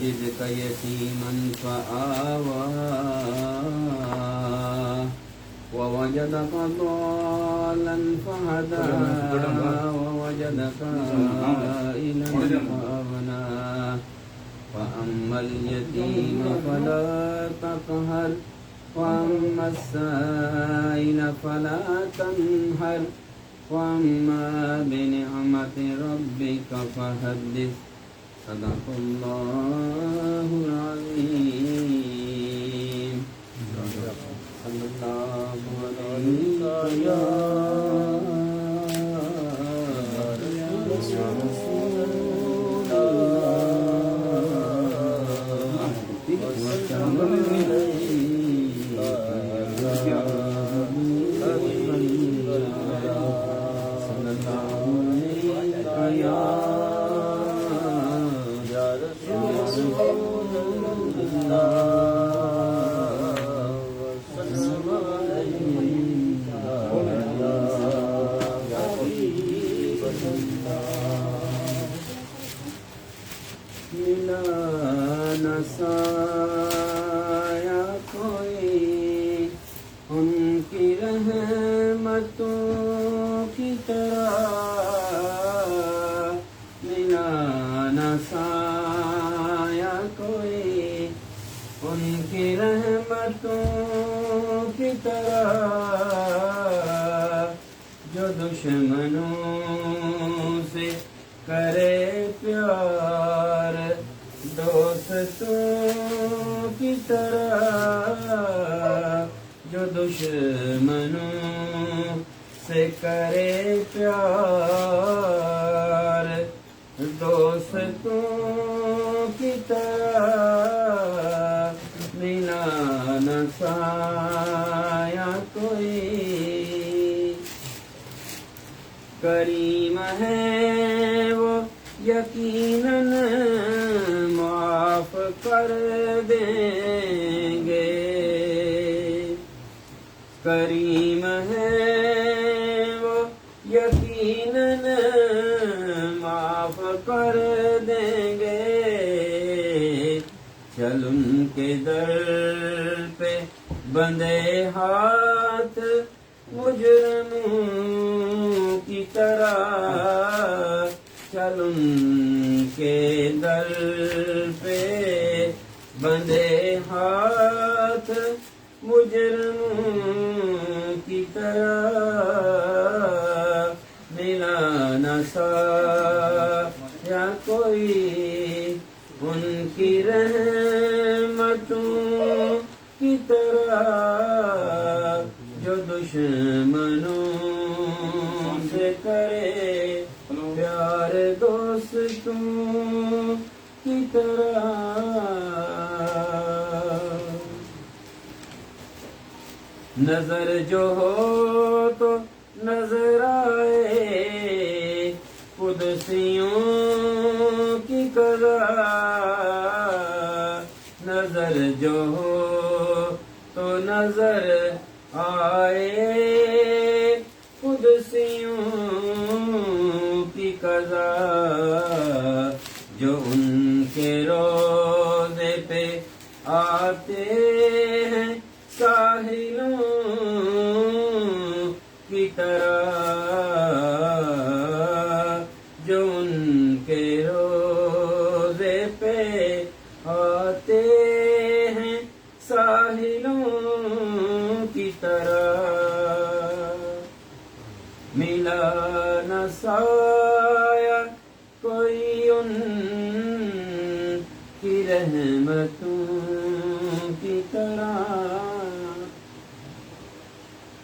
يجدك يتيما فآوى ووجدك ضالا فهدى ووجدك عائلا فأغنى فأما اليتيم فلا تقهر وأما السائل فلا تنهر وأما بنعمة ربك فحدث صدق الله العظيم صلى الله عليك يا رسول الله وسلم سایہ کوئی ان کی رحمتوں کی طرح ملا نہ سایہ کوئی ان کی رحمتوں کی طرح جو دشمنوں سے کرے پیار دوستوں کی طرح جو دشمنوں سے کرے پیار دوستوں کی طرح ملا نہ سایہ کوئی کریم ہے وہ یقیناً معاف کر دیں گے کریم ہے وہ یقیناً معاف کر دیں گے چل ان کے در پہ بندے ہاتھ مجرموں کی طرح چل ان کے در پہ بندے ہاتھ مجرموں کی طرح ملا نہ سایہ کوئی ان کی رحمتوں کی طرح جو دشمنوں سے کرے پیار دوستوں کی طرح نظر جو ہو تو نظر آئے قدسیوں کی قضا نظر جو ہو تو نظر آئے قدسیوں کی قضا جو ان کے روزے پہ آتے ہیں ساحلوں کی طرح جو ان کے روزے پہ آتے ہیں ساحلوں کی طرح ملا نہ سایہ کوئی ان کی رحمتوں کی طرح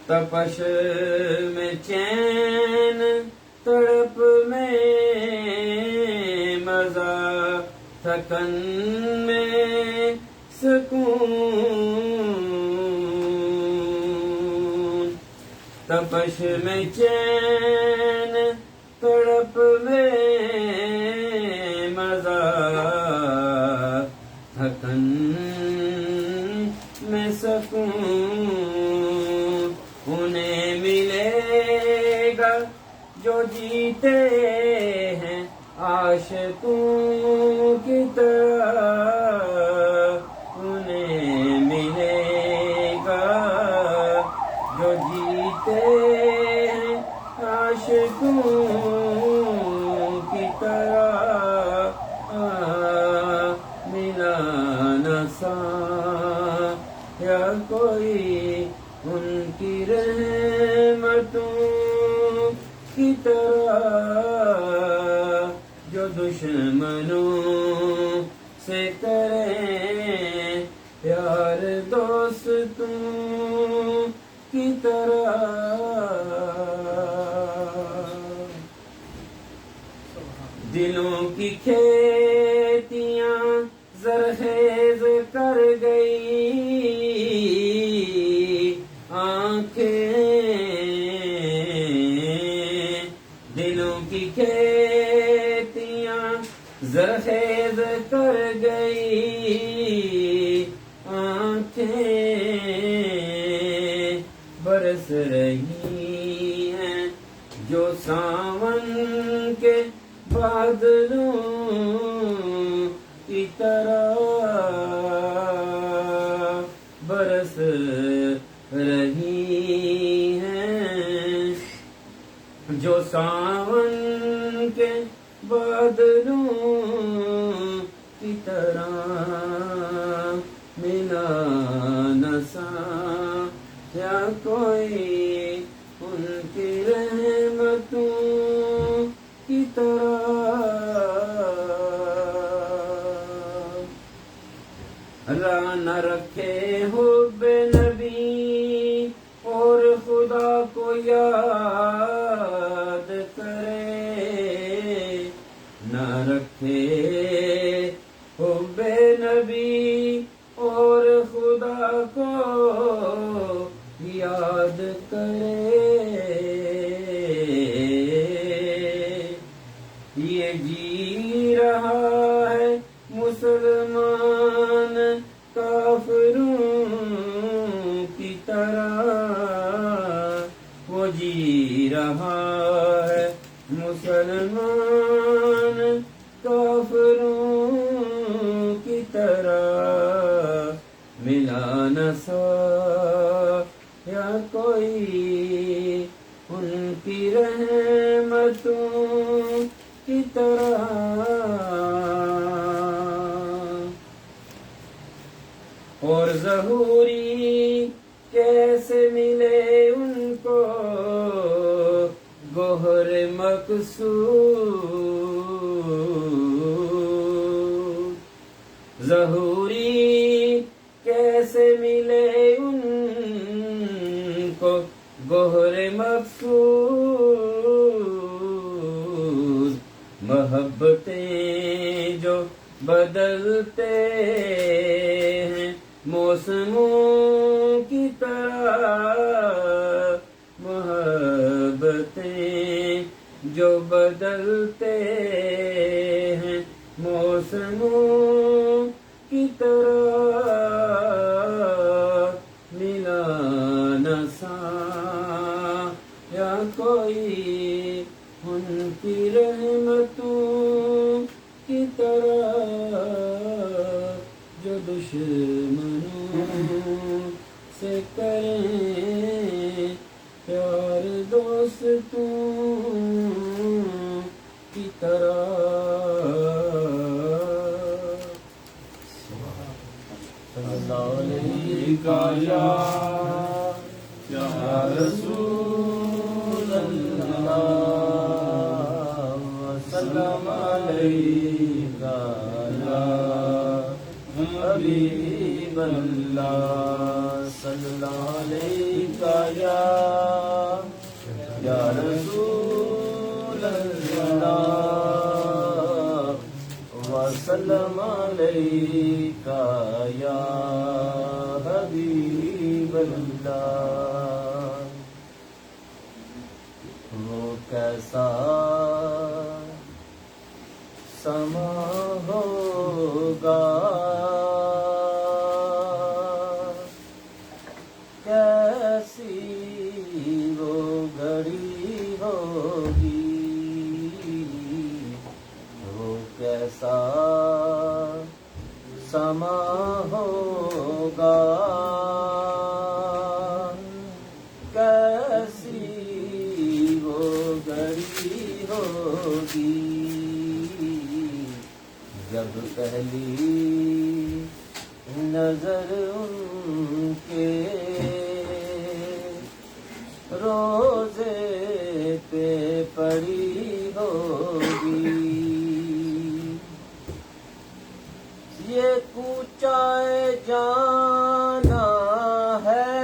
تپش میں چین تڑپ میں مزہ تھکن میں سکون تپش میں چین تڑپ میں مزہ تھکن میں سکون انہیں ملے گا جو جیتے ہیں عاشقوں کی طرح عاشقوں کی طرح ملا نہ سایہ کوئی ان کی رحمتوں کی طرح، جو دشمنوں سے کریں پیار دوستوں کی طرح۔ دلوں کی کھیتیاں زرخیز کر گئی، آنکھیں دلوں کی کھیتیاں زرخیز کر گئی، آنکھیں برس رہی ہیں جو ساون کے بادلوں کی طرح، برس رہی ہیں جو ساون کے بادلوں کی طرح، ملا نہ سایہ کوئی ان کی رحمتوں کی طرح۔ اللہ نہ رکھے حب نبی اور خدا کو یاد کرے، نہ رکھے حب نبی اور خدا کو یاد کرے، یہ جی رہا ہے مسلمان کافروں کی طرح، وہ جی رہا ہے مسلمان کافروں کی طرح، ملا نہ سایہ کوئی ان کی رحمتوں کی طرح۔ اور ظہوری کیسے ملے ان کو گوہر مقصود، ظہوری کیسے ملے ان کو گوہر مقصود، محبتیں جو بدلتے ہیں موسموں کی طرح، محبتیں جو بدلتے ہیں موسموں کی طرح، ملا نہ سایہ کوئی ان کی رحمتوں کی طرح، جو دشمنوں سے کریں پیار دوستوں کی طرح۔ صلی اللہ علیہ یا رسول اللہ، وسلم علیکہ یا حبیب اللہ، صلی اللہ علیکہ یا رسول اللہ، وسلم علیکہ یا حبیب اللہ۔ وہ کیسا سما ہوگا، کیسی وہ گھڑی ہوگی، وہ کیسا سما ہوگا، کیسی وہ گھڑی ہوگی جب پہلی نظر ان کے روزے پہ پڑی ہوگی. یہ کوچہ جانا ہے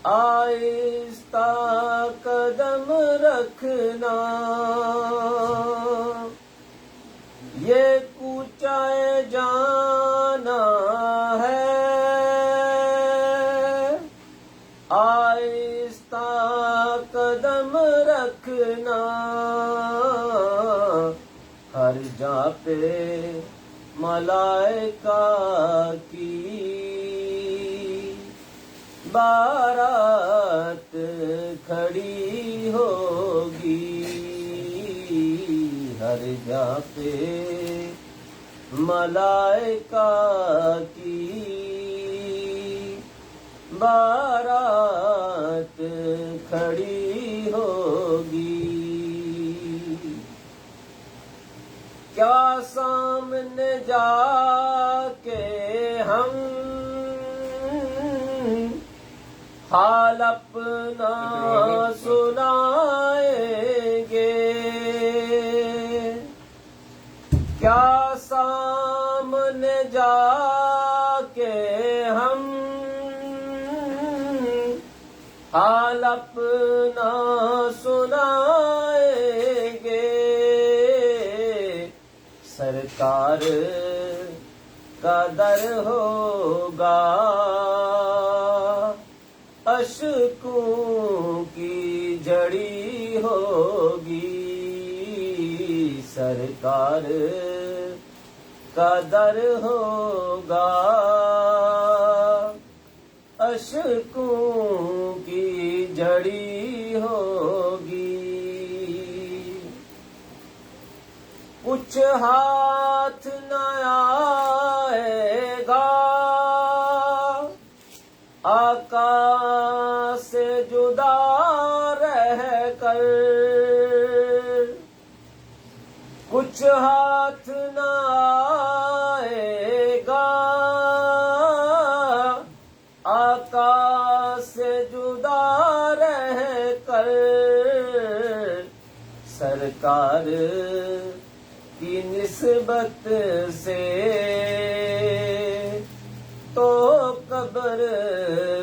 آہستہ قدم رکھنا. یہ کوچہ جانا ہے آہستہ قدم رکھنا. ہر جا پہ ملائکہ کی بارات کھڑی ہوگی. ہر جا پہ ملائکہ کی بارات کھڑی ہوگی. کیا سامنے جا کے ہم حال اپنا سنائیں گے. کیا سامنے جا کے ہم حال اپنا سنائیں گے. سرکار کا در ہوگا اشکوں کی جھڑی ہوگی. سرکار کا در ہوگا اشکوں کی جھڑی ہوگی. کچھ ہاتھ نہ آئے گا آقا سے جدا رہ کر. کچھ ہاتھ نہ آئے گا آقا سے جدا رہ کر. سرکار کی نسبت سے تو قبر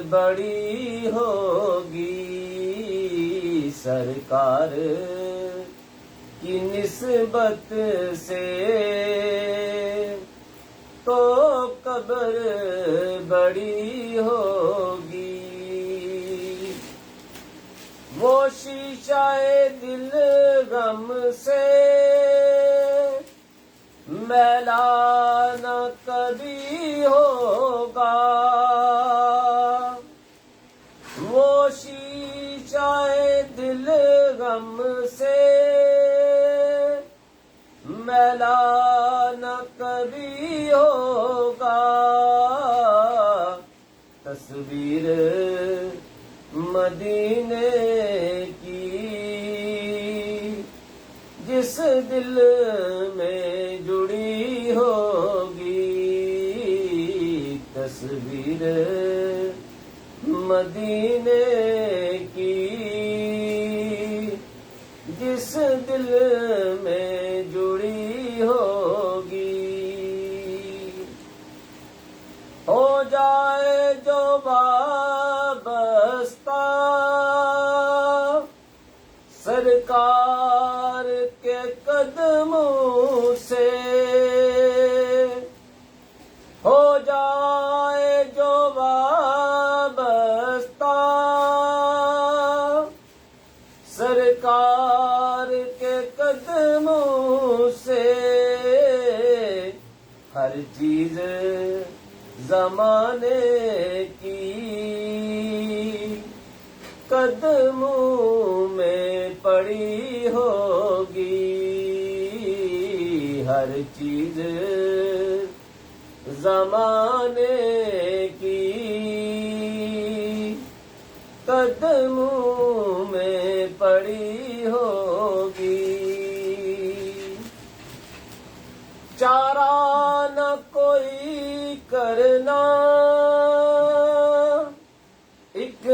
بڑی ہوگی. سرکار کی نسبت سے تو قبر بڑی ہوگی. وہ شیشہ دل غم سے میلا نہ کبھی ہوگا. وہ شیشہ دل غم سے میلا نہ کبھی ہوگا. تصویر مدینے کی جس دل میں جڑی ہوگی. تصویر مدینے کی جس دل میں جڑی ہوگی. ہو جائے جو وابستہ سرکار کے قدموں سے. ہو جائے جو وابستہ سرکار کے قدموں سے. ہر چیز زمانے کی قدموں میں پڑی ہوگی. ہر چیز زمانے کی قدموں میں پڑی ہوگی.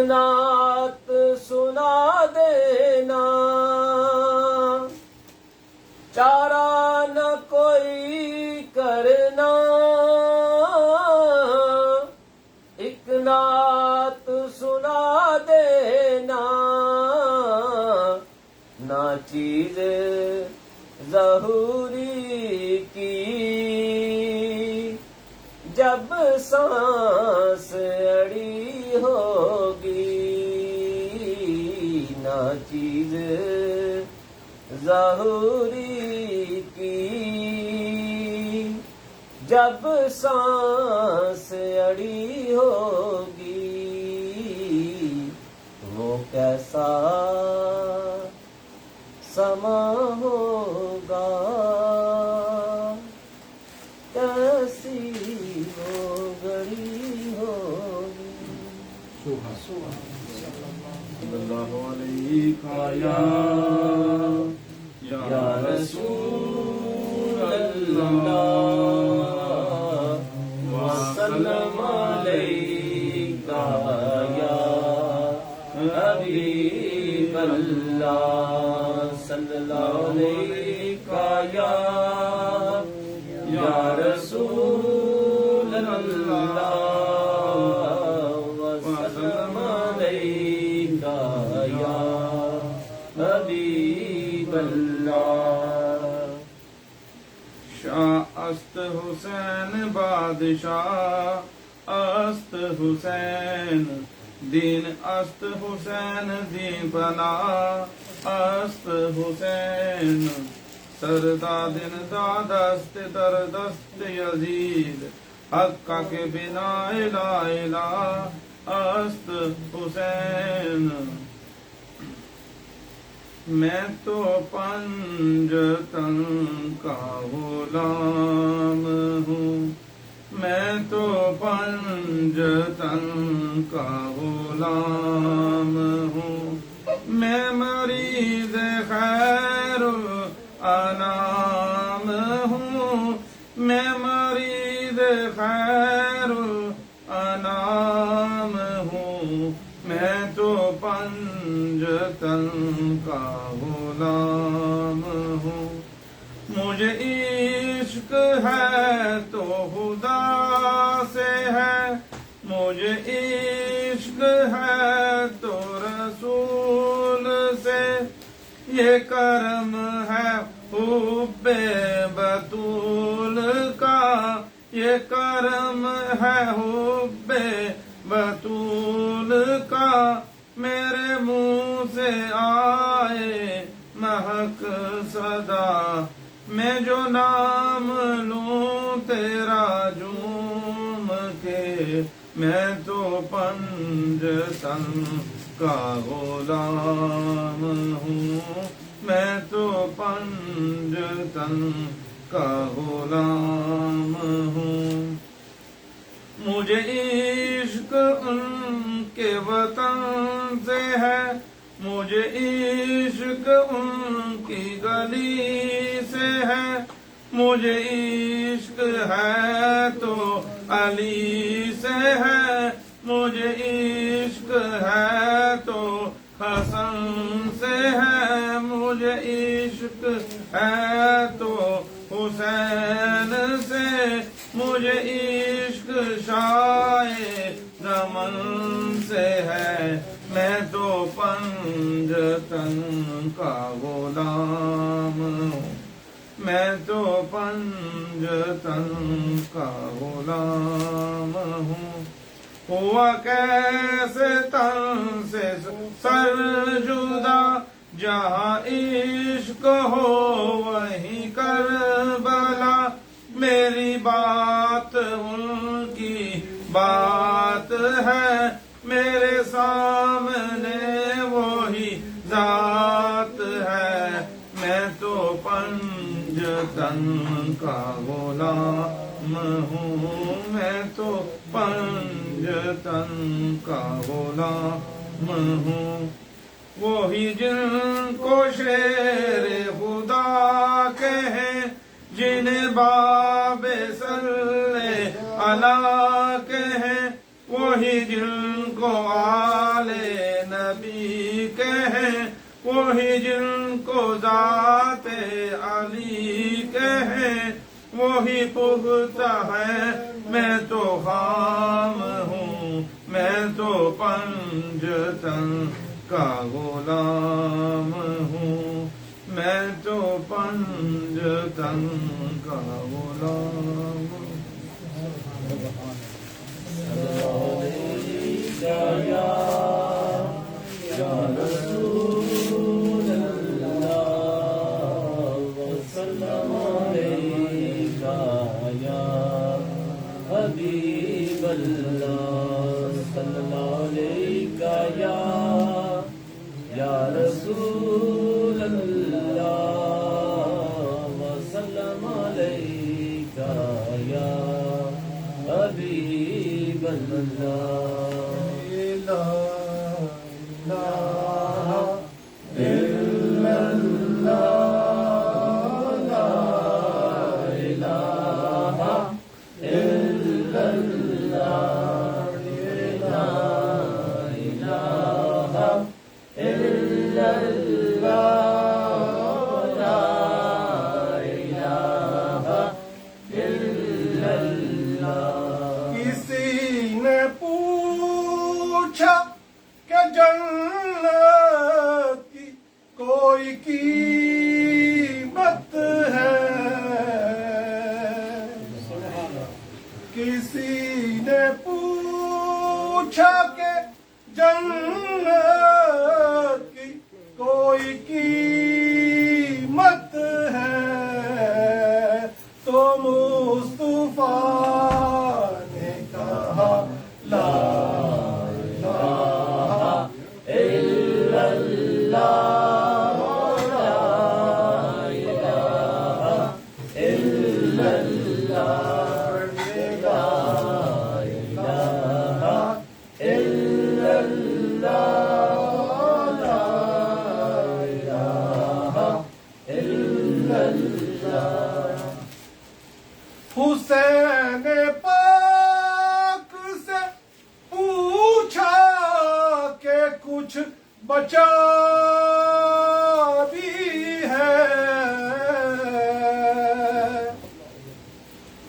نعت سنا دینا، چارہ نہ کوئی کرنا، ایک نعت سنا دینا، نہ چیز ظہوری کی جب سانس اڑی ہوگی، نہ چیز ظہوری کی جب سانس اڑی ہوگی، وہ کیسا سما ہوگا، کیسی وہ گھڑی ہوگی۔ صلی اللہ علیہ یا رسول اللہ وسلم علیک یا حبیب اللہ، صلی اللہ علیک یا رسول اللہ وسلم علیک یا حبیب اللہ۔ شاہ است حسین بادشاہ است حسین، دین است حسین دین پناہ است حسین، سرداد داد است در دست یزید، حقہ کے بنا الہ الہ است حسین۔ میں تو پنجتن کا غلام ہوں، میں تو پنجتن کا غلام ہوں، میں مریض خیر الانام ہوں، میں مریض خیر الانام ہوں، میں تو پنجتن کا غلام ہوں۔ مجھے عشق ہے تو خدا سے ہے، مجھے عشق ہے تو رسول سے، یہ کرم ہے حب بطول کا، یہ کرم ہے حب بطول کا، میرے منہ سے آئے مہک صدا، میں جو نام لوں تیرا جھوم کے، میں تو پنجتن کا غلام ہوں، میں تو پنجتن کا غلام ہوں۔ مجھے عشق ان کے وطن سے ہے، مجھے عشق ان کی گلی سے ہے، مجھے عشق ہے تو علی سے ہے، مجھے عشق ہے تو حسن سے ہے، مجھے عشق ہے تو حسین سے، مجھے عشق شاہ رمن سے ہے، میں تو پنجتن کا غلام ہوں، میں تو پنجتن کا غلام ہوں۔ ہوا کیسے تن سے سر جدا، جہاں عشق ہو وہیں کربلا، میری بات ان کی بات ہے، میرے سامنے وہی ذات ہے، میں تو پنجتن کا غلام ہوں، میں تو پنجتن کا غلام ہوں۔ وہی جن کو شیر خدا کہیں، جنہیں باب صلی اللہ کہیں، وہی جن کو آل نبی کہے وہی جن کو ذات علی کہے وہی پختہ ہے میں تو خام ہوں میں تو پنجتن کا غلام ہوں میں تو پنجتن کا غلام ہوں حبیب اللہ صلی اللہ علیہ یا رسول اللہ وسلم علیہ یا حبیب اللہ کسی نے پوچھا کہ جنت کی کوئی قیمت ہے کسی نے پوچھا کہ جنت کی کوئی قیمت ہے تو مصطفیٰ نے کہا لا الہ الا اللہ لا الہ الا اللہ لا الہ الا اللہ لا الہ الا اللہ حسین پاک سے پوچھا کہ کچھ بچا بھی ہے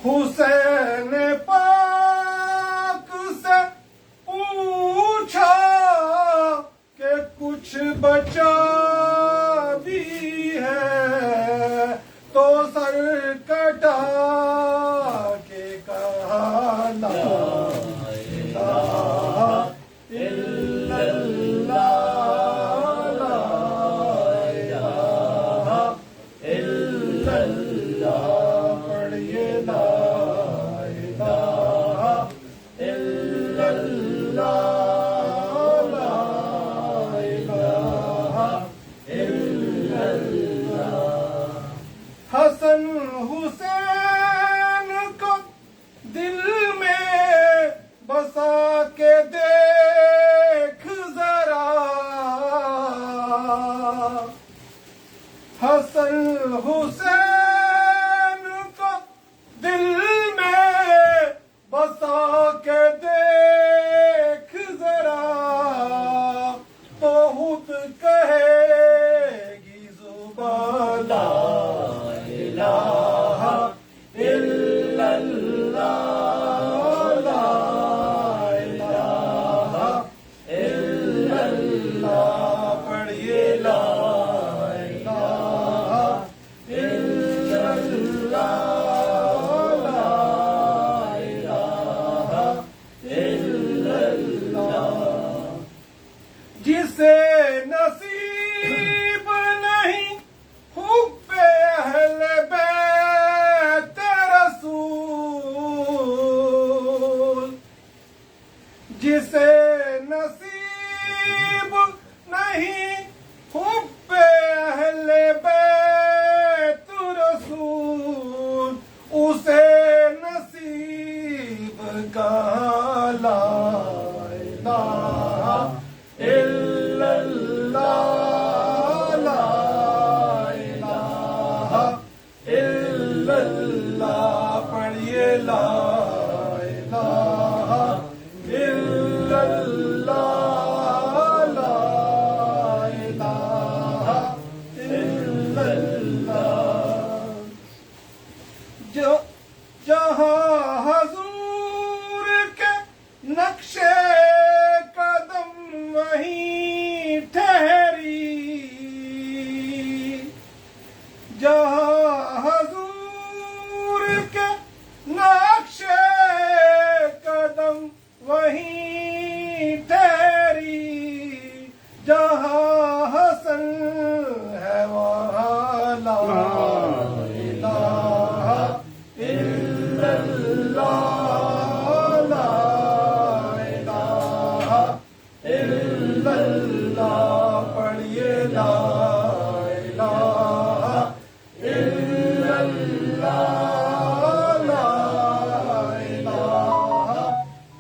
حسین پاک سے پوچھا کہ کچھ بچا بھی ہے تو سر کٹا کے کہا لا الہ الا اللہ لا الہ الا اللہ پڑھیے لا الہ الا اللہ لا الہ الا اللہ حسن حسین کو دل میں بسا کے دیکھ ذرا حسن حسین کو دل میں بسا کے دیکھ ذرا تو خود کہے گی زبان لا الہ الا اللہ لا الہ الا اللہ پڑھیے لا الہ الا اللہ لا الہ الا اللہ جسے نصیب نہیں حب اہل بیت رسول جسے نصیب نہیں حب اہل بیت رسول اسے نصیب کا لا الہ الا اللہ لا الہ الا اللہ پڑھیے لا الہ الا اللہ لا وہیں ٹھہری جہاں حضور کے نقش قدم وہیں ٹھہری جہاں حسن ہے وہاں لا الہ الا اللہ لا الہ الا اللہ پڑھیے لا الہ الا اللہ لا الہ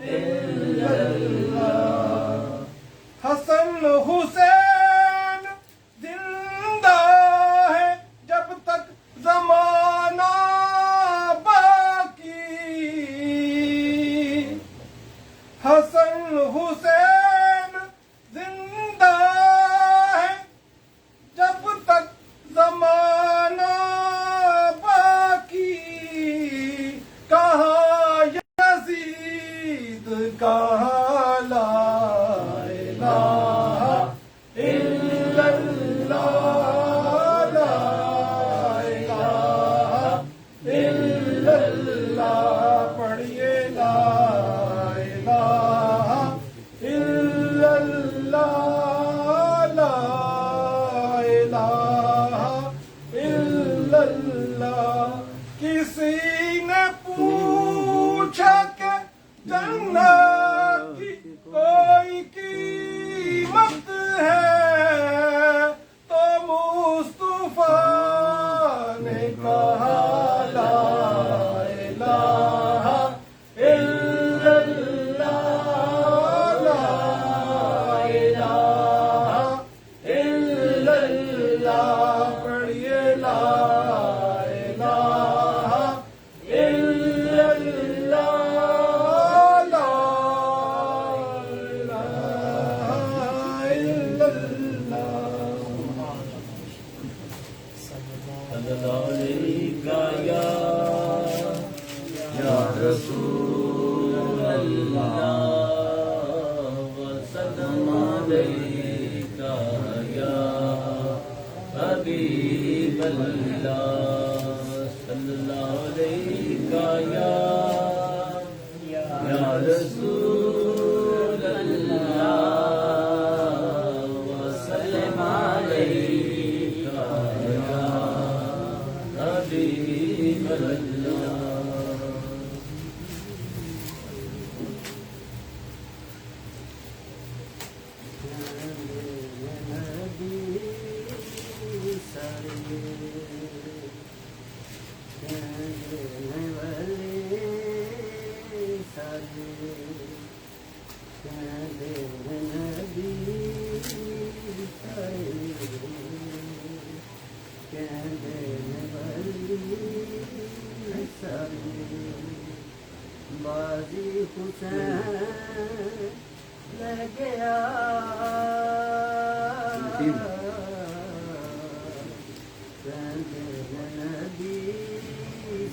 الا اللہ حسن حسین زندہ ہے جب تک زمانہ باقی حسن حسین زندہ ہے جب تک زمانہ باقی کہاں یزید کہاں لا الہ الا اللہ لا الہ الا اللہ پڑھیے لا الہ الا اللہ لا الہ الا اللہ کسی نے پوچھا کہ جنت کی کوئی قیمت ہے تو مصطفیٰ نے کہا لا الہ الا اللہ لا الہ الا اللہ پڑھیے لا الہ الا اللہ لا الہ الا اللہ صلlallahu علیہ یا رسول اللہ وسلم علیک یا حبیب اللہ صلی اللہ علیہ یا رسول اللہ وسلم علیک یا حبیب اللہ بازی حسین لہ گیا نبی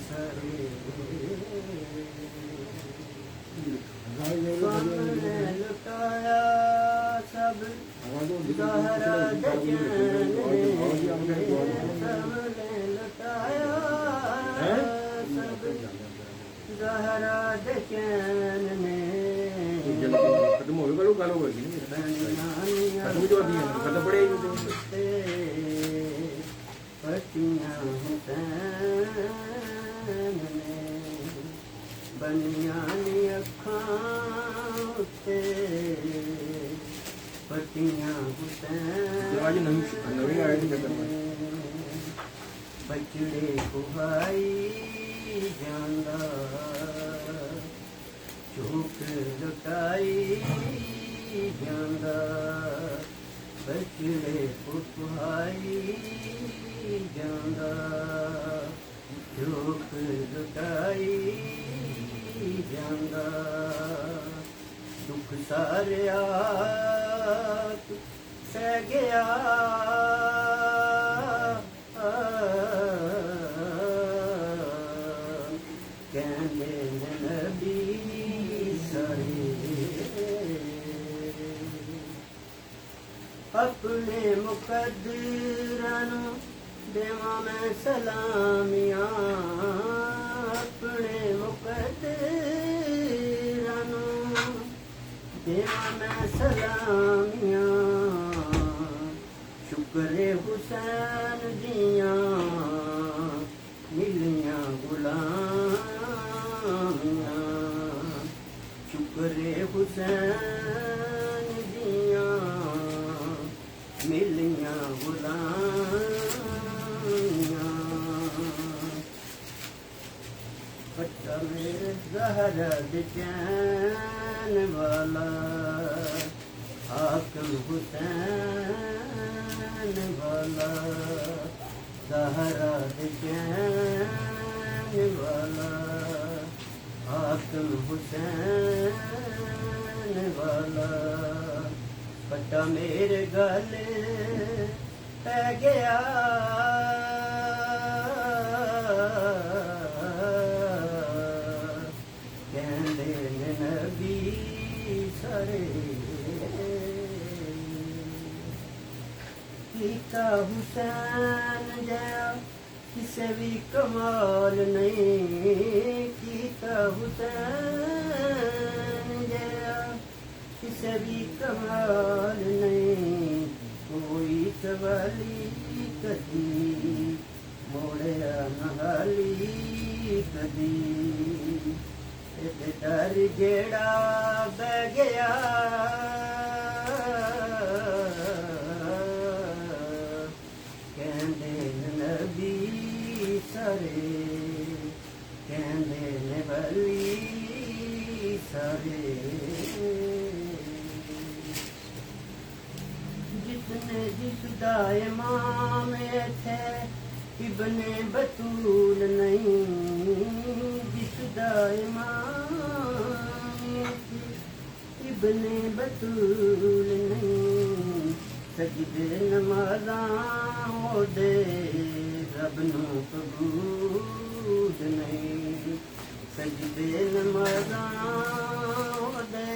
سارے سامنے لٹایا سب زہرا دجن سامنے لٹایا سب زہرا دجن نے ختم ہوئے گا گل ہوئے گی ختم جو ختم پڑے گی پٹیاں حسین نے بنیاں اکھاں اتے پٹیاں حسین نویں آئے تھے بچڑے کہائی جاندا چوک لٹائی جاندا بچڑے کہائی جاندا چوک لٹائی جاندا دکھ سارے آپ سہ گیا کہندے نبی سارے اپنے مقدراں نوں دیواں میں سلامیاں اپنے مقدراں نوں دیواں میں سلامیاں شکر حسین دیاں ملیاں غلامیاں شکر حسین دیاں ملیاں غلامیاں بچہ میرے زہرا دے چین والا حاکم حسین والا زہرا دے چین والا حاکم حسین والا پٹا میرے گلے پہ گیا کہندے نے نبی سارے کیتا حسین جیا کسے بھی کمال نہیں کیتا حسین جیا کسے بھی کمال نہیں کوئی سوالی کدی موڑیا نہالی کدی ڈر جیڑا بہ گیا کہندے نبی سارے کہندے ولی سارے جس نے جس دا امام تھے ابن بطول نہیں جس دا امام ابن بطول نہیں سجدے نمازاں دے رب نو قبول نہیں سجدے نمازاں دے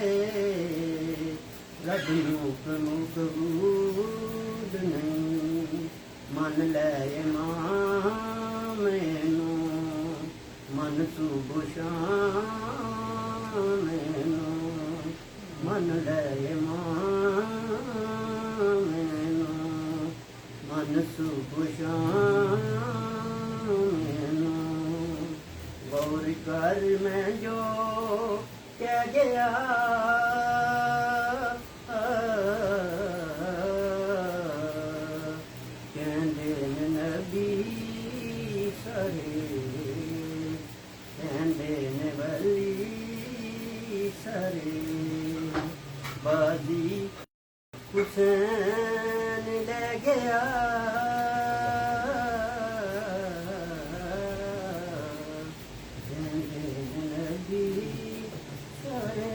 رب نو قبول نہیں من لے امام نو منصوب شام نو من لے امام نو منصوب شام نو غور کر میں جو کہہ گیا کہندے نبی سارے کہندے ولی سارے بازی حسین لے گیا کہندے نبی سارے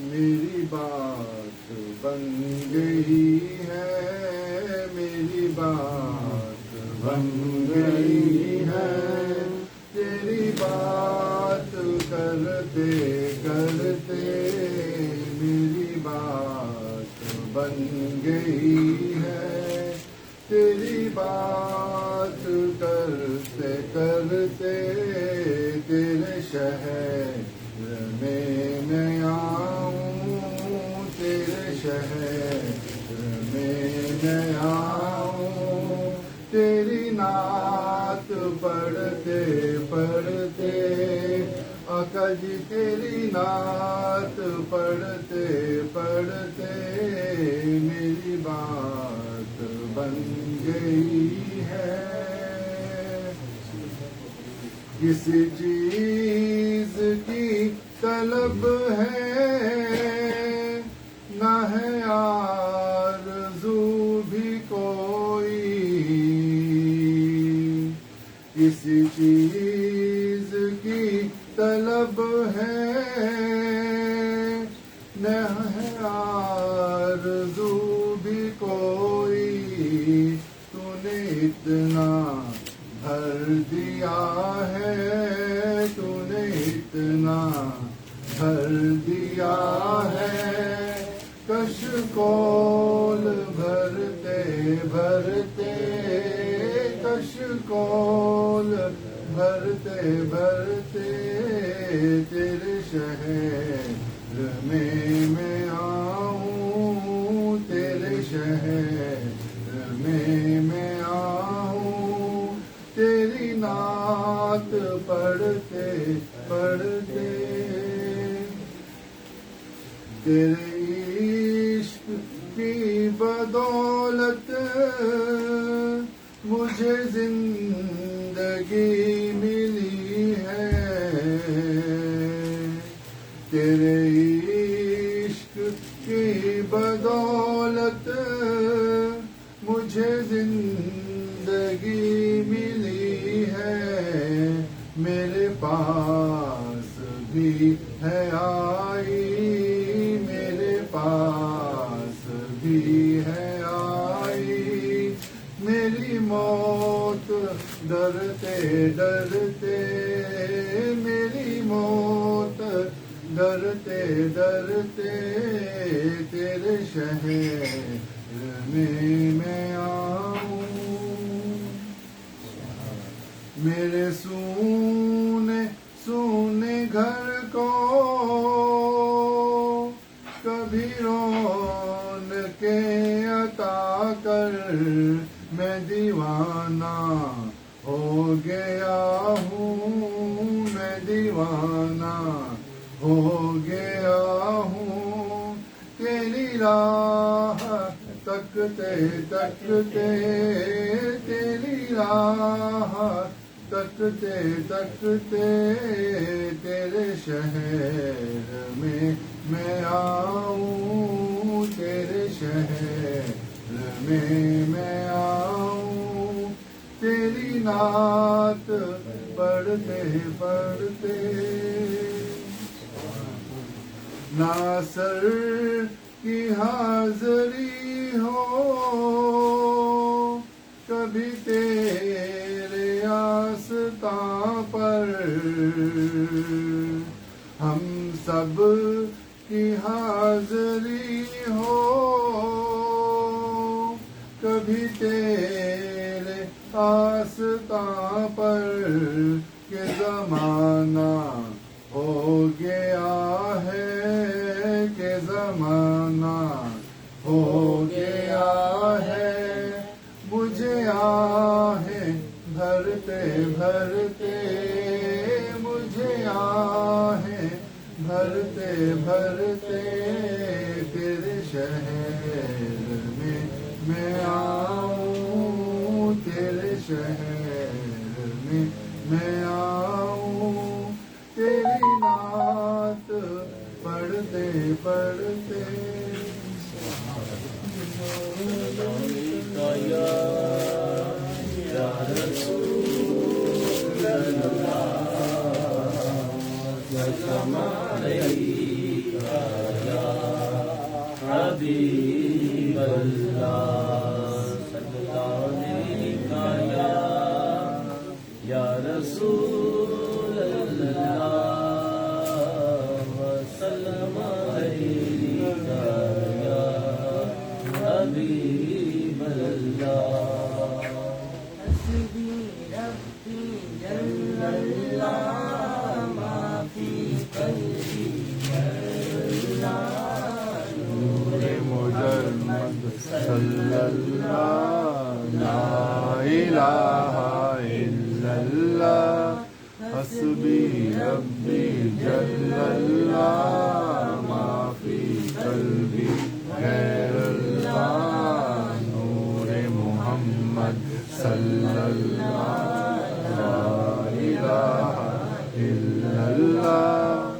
میری بات بن گئی ہے میری بات بن گئی ہے تیری بات کرتے کرتے میری بات بن گئی ہے تیری بات کرتے کرتے تیرے شہر میں آؤں تیرے شہر میں آؤں تیری نعت پڑھتے پڑھتے آقا جی تیری نعت پڑھتے پڑھتے میری بات بن گئی ہے کسی چیز کی طلب ہے نہ ہے آرزو بھی کوئی، کسی چیز کی طلب ہے نہ ہے آرزو بھی کوئی، تو نے اتنا بھر دیا ہے، تو نے اتنا بھر دیا ہے، کشکول بھرتے بھرتے، کشکول بھرتے بھرتے تیرے شہر میں آؤں، تیرے شہر میں آؤں، تیری نعت پڑھتے پڑھتے، تیرے عشق کی بدولت مجھے زندگی ملی ہے، تیرے عشق کی بدولت مجھے زندگی ملی ہے، میرے پاس بھی ہے آئی، میرے پاس بھی ہے آئی، میری موت ڈرتے ڈرتے، میری موت ڈرتے ڈرتے تیرے شہر میں آؤں، میرے سونے سونے گھر کو کبھی رونقیں عطا کر، میں دیوانہ ہو گیا ہوں، میں دیوانہ ہو گیا ہوں، تیری راہ تکتے تکتے، تیری راہ تکتے تکتے تیرے شہر میں آؤں، تیرے شہر میں آؤں، تیری نعت پڑھتے پڑھتے، ناصر کی حاضری ہو کبھی تیرے آستاں پر، ہم سب کی حاضری ہو کبھی تیرے آستاں پر، کہ زمانہ ہو گیا ہے، کہ زمانہ ہو گیا ہے، مجھے آہیں بھرتے بھرتے، مجھے آہیں بھرتے بھرتے تیرے شہر میں آؤں، تیرے شہر میں آؤں، تیری نعت پڑھتے پڑھتے، حبیب اللہ صلی اللہ علیہ یا رسول اللہ وسلم علیکہ یا حبیب اللہ، حسبی ربی جل اللہ ما فی قلبی نور مجرد صلی اللہ، لا الہ الا اللہ، حسبی ربی جل اللہ ما فی قلبی غیر اللہ، نور محمد صلی اللہ، لا الہ إلا الله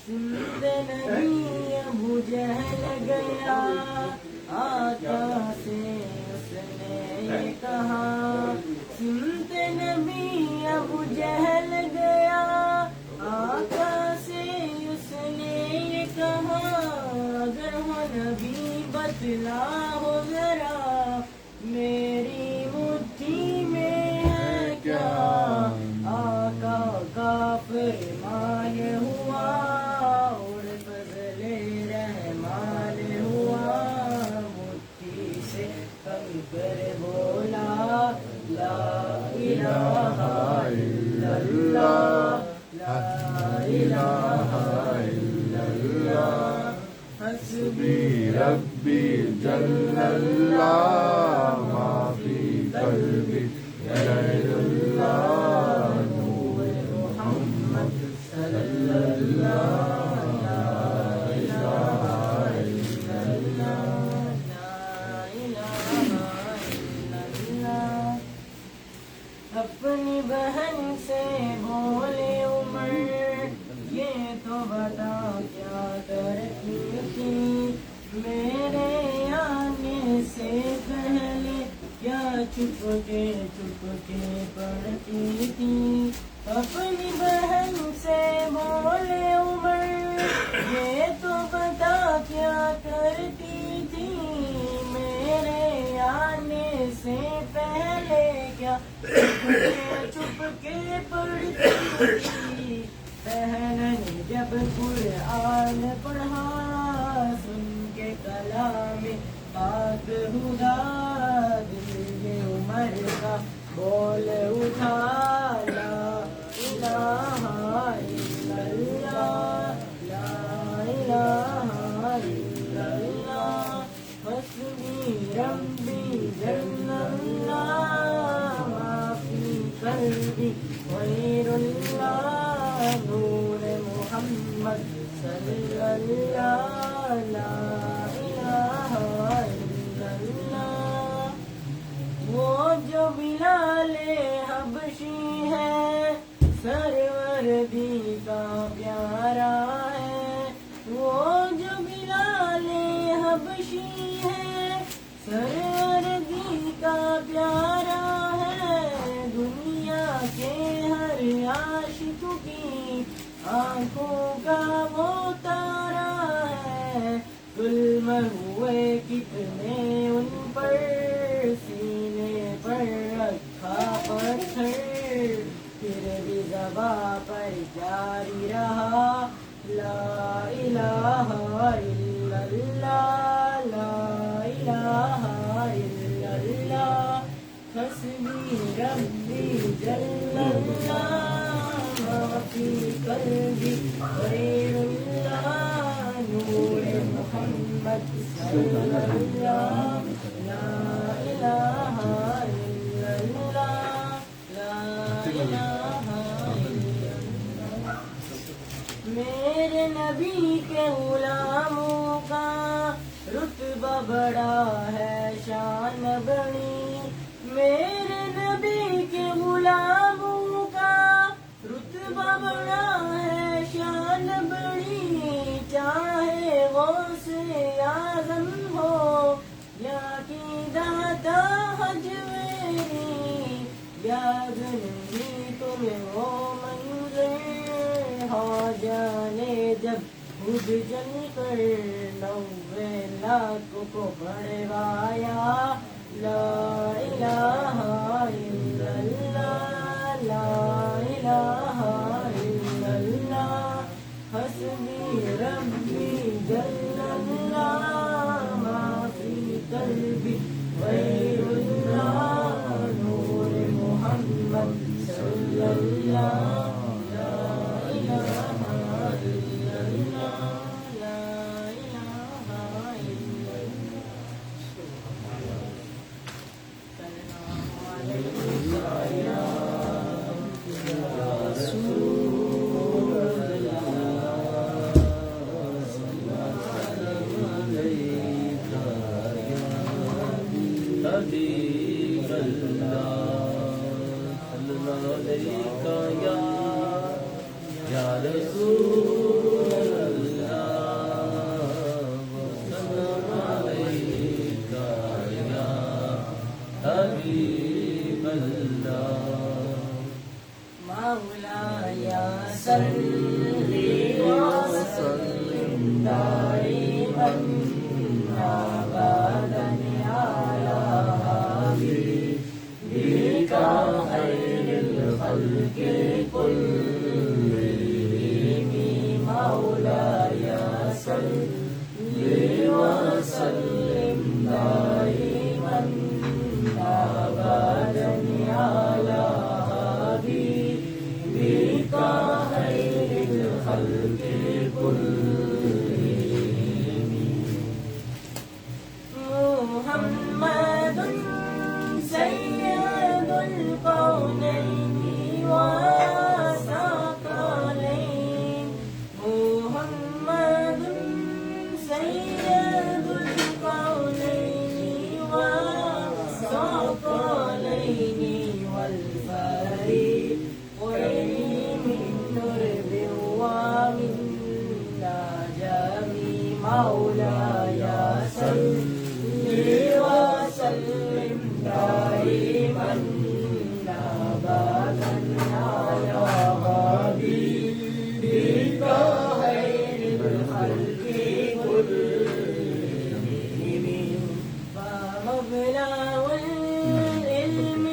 سمت نبی ابو جہل گیا آقا سے اس نے یہ کہا سمت نبی ابو جہل گیا آقا سے اس نے یہ کہا اگر ہو نبی بتلاؤ ذرا میری مٹھی میں ہے کیا آقا کا فرمان ہوا اور فضل رحمان ہوا مٹھی سے کم کر بولا لا الہ الا اللہ لا الہ الا اللہ حسبي ربي جل الله ما في قلبي غير الله نور محمد صلى الله لا إله إلا الله لا الہ الا اللہ اپنی بہن سے بولے عمر یہ تو بتا کیا کرتی تھی میرے آنے سے پہلے کیا چھپ کے پڑھتی تھی اپنی بہن سے بولے عمر یہ تو بتا کیا کرتی تھی میرے آنے سے پہلے کیا چھپ کے پڑھتی تھی بہن نے جب قرآن پڑھا سن کے کلام پاک خدا دل میں عمر کا بول اٹھا لا الہ الا اللہ لا الہ الا اللہ حسبی ربی جل اللہ ما فی قلبی غیر اللہ نور محمد صلی اللہ لا الہ الا اللہ وہ جو بلال حبشی ہے سروردی کا پیارا ہے وہ جو بلال حبشی ہے سروردی کا پیارا ہے دنیا کے ہر عاشق کی آنکھوں کا وہ تارا ہے ظلم ہوئے کتنے ان پر سینے پر رکھا پتھر پھر بھی زباں پر جاری رہا لا الہ الا اللہ لا الہ الا اللہ حسبی ربی جل اللہ ما فی قلبی غیر اللہ نور محمد صلی اللہ لا الہ الا اللہ لا الہ الا اللہ میرے نبی کے غلاموں کا رتبہ بڑا ہے شان بڑی میرے نبی کے غلاموں کا رتبہ بڑا ہے شان بڑی چاہے غوث اعظم ہو یا کی داتا حجویری یاد نہیں تمہیں وہ منظر ہو جانے جب خود جل کر 90 لاکھ کو بڑھوایا لا الہ الا اللہ لا الہ الا اللہ حسبی ربی جل اللہ ما فی قلبی غیر اللہ نور محمد صلی اللہ لا الہ الا اللہ لا الہ الا حبیب اللہ صلی اللہ علیہ یا یا رسول اللہ وسلام علیک یا حبیب اللہ مولاي صل وسلم دائما ابدا على حبيبك خير الخلق كلهم مولاي صل وسلم دائما ابدا على حبيبك خير الخلق كلهم محمد سيد الكونين والثقلين محمد سيد الكونين والثقلين والفريق من نرب ومن نجم مولاي صل وسلم دائما ابدا على حبيبك خير الخلق كلهم فمبلغ العلم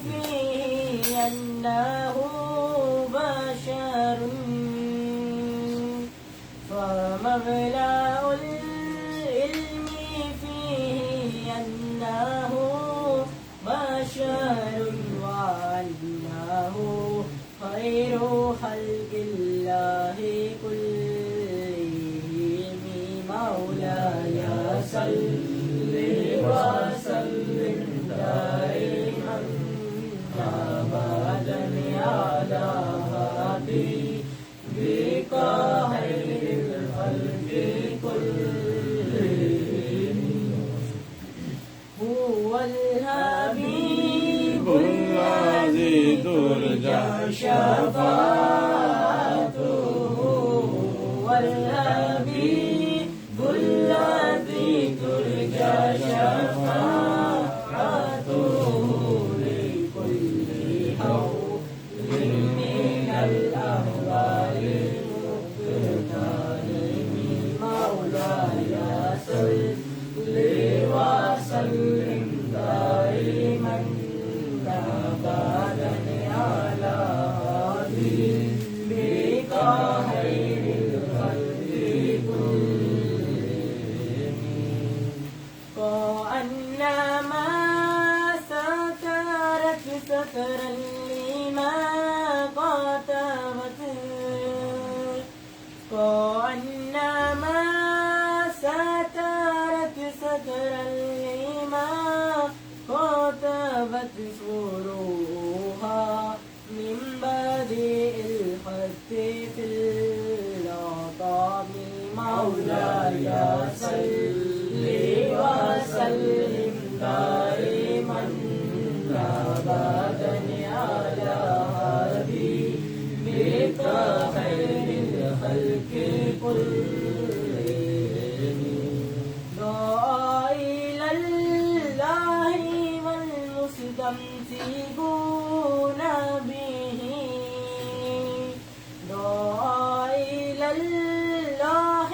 فيه أنه بشر فمبلغ العلم فيه أنه بشر وأنه خير خلق الله كلهم مولاي صل وسلم دائما ابدا على حبيبك خير الخلق كلهم هو الحبيب الذي ترجى شفاعته هو الحبيب الذي ترجى شفاعته لكل حول من الأهوال المقترن مولاي صل وسلم دائما ابدا على حبيبك خير الخلق كلهم كأنما سترت سترا لما كتبت كأنما سترت سترا لما كتبت فروها من بدء الخط في العطاء مولاي صل وسلم دائما ابدا على حبيبك خير الخلق كلهم دعا إلى الله والمستمسكون به دعا إلى الله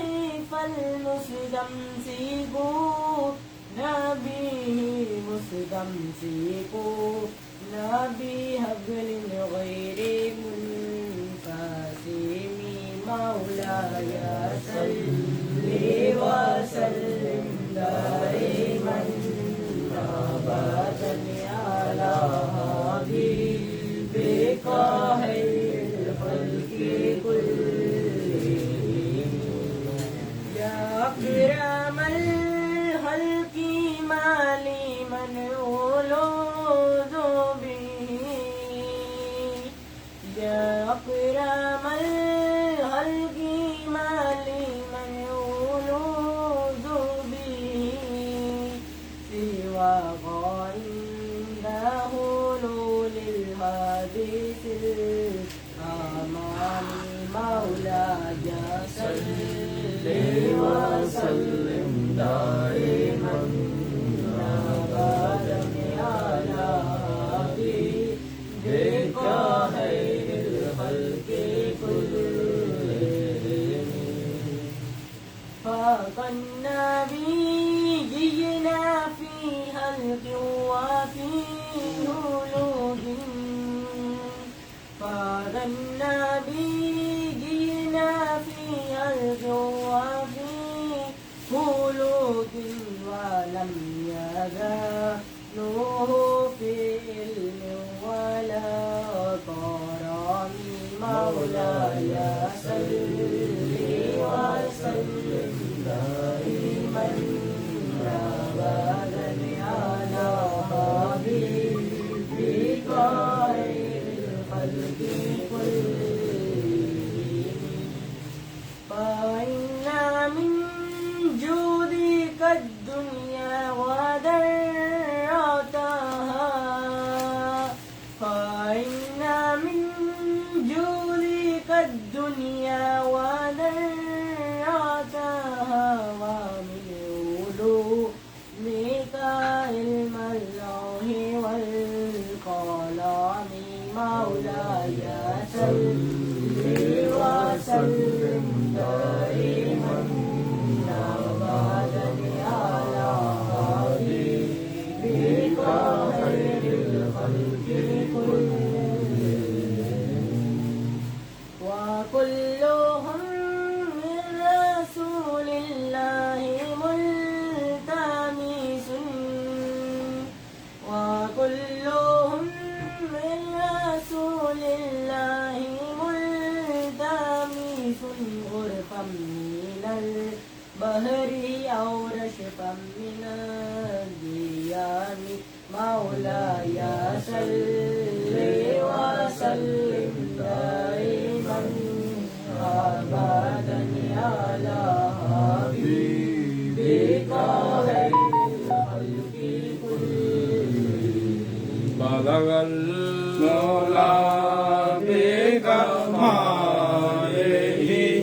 فالمستمسكون به مستمسكون بحبل غير منفصم مولاي صل وسلم دائما ابدا على حبيبك خير الخلق كلهم يا أكرم الخلق ما لي من أولوذ به يا أكرم الخلق ما لي من أولوذ به سواك عنده حلول الحديث الأمان مولاي صل وسلم دائما أبدا على حبيبك خير الخلق كلهم فاق النبيين في خلق وفي خلق فاق النبيين في خلق وفي خلق ولم يزالوا في علم ولا كرم مولاي صل وسلم دائما أبدا على حبيبك خير الخلق كلهم فإن من جودك الدنيا وذرتها فإن من جودك الدنيا وذرتها ومن علومك علم اللوح والقلم مولاي صل وسلم دائما أبدا على حبيبك خير الخلق كلهم وكلهم من رسول الله ملتمس وكلهم من رسول الله ملتمس غرفا من البحر أو رشفا من الديام مولاي صل وسلم دائما أبدا على حبيبك خير الخلق كلهم بلغ المولى بكماله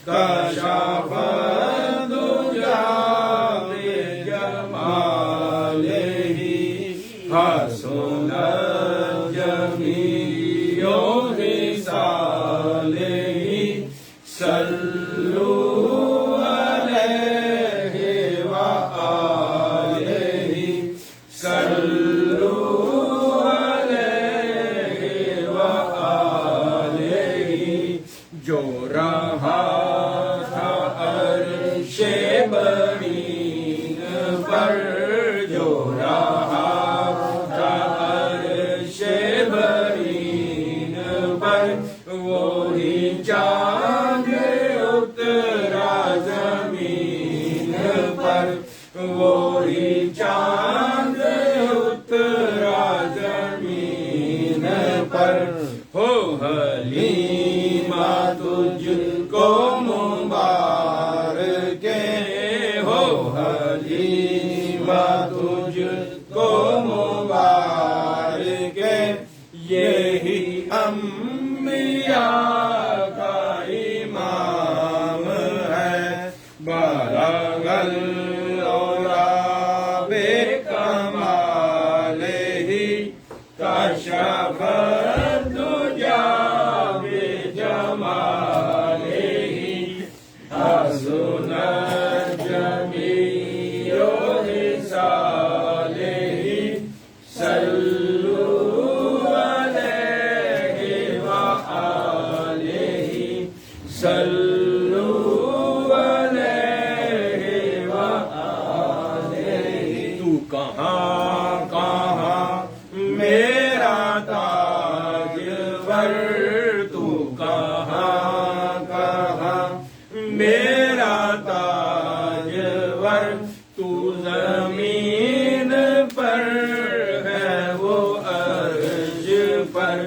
كشف الدجى بجماله حسن جميع خصاله صلوا عليه وآله صلوا عليه وآله جو رہا تھا عرش برین پر جو رہا تھا عرش برین پر وہی چاند اترا زمین پر وہی چاند اترا زمین پر ہو حلیمہ تجھ کو مبارک ہو حلیمہ تجھ کو مبارک یہی انبیاء کا امام ہے بلغ العلا بکمالہ کشف الدجى بجمالہ حسن جميع خصاله صلوا عليه وآله صلوا عليه وآله تو کہاں کہاں میرا تاجور تو کہاں کہاں میرا تاجور تو زمین پر ہے وہ عرش پر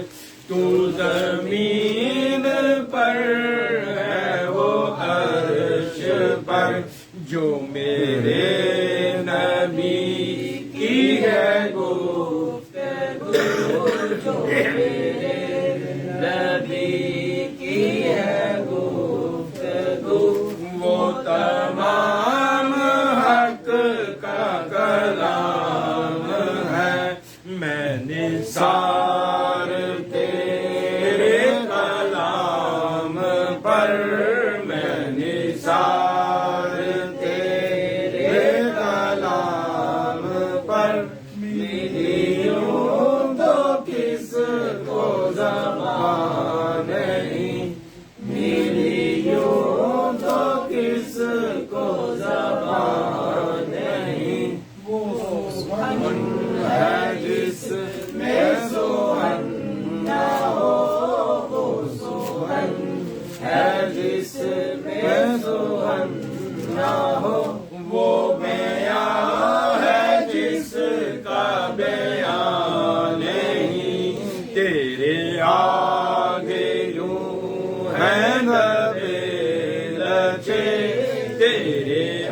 تو زمین پر ہے وہ عرش پر جو میرے نبی کی ہے گفتگو جو میرے نبی کی ہے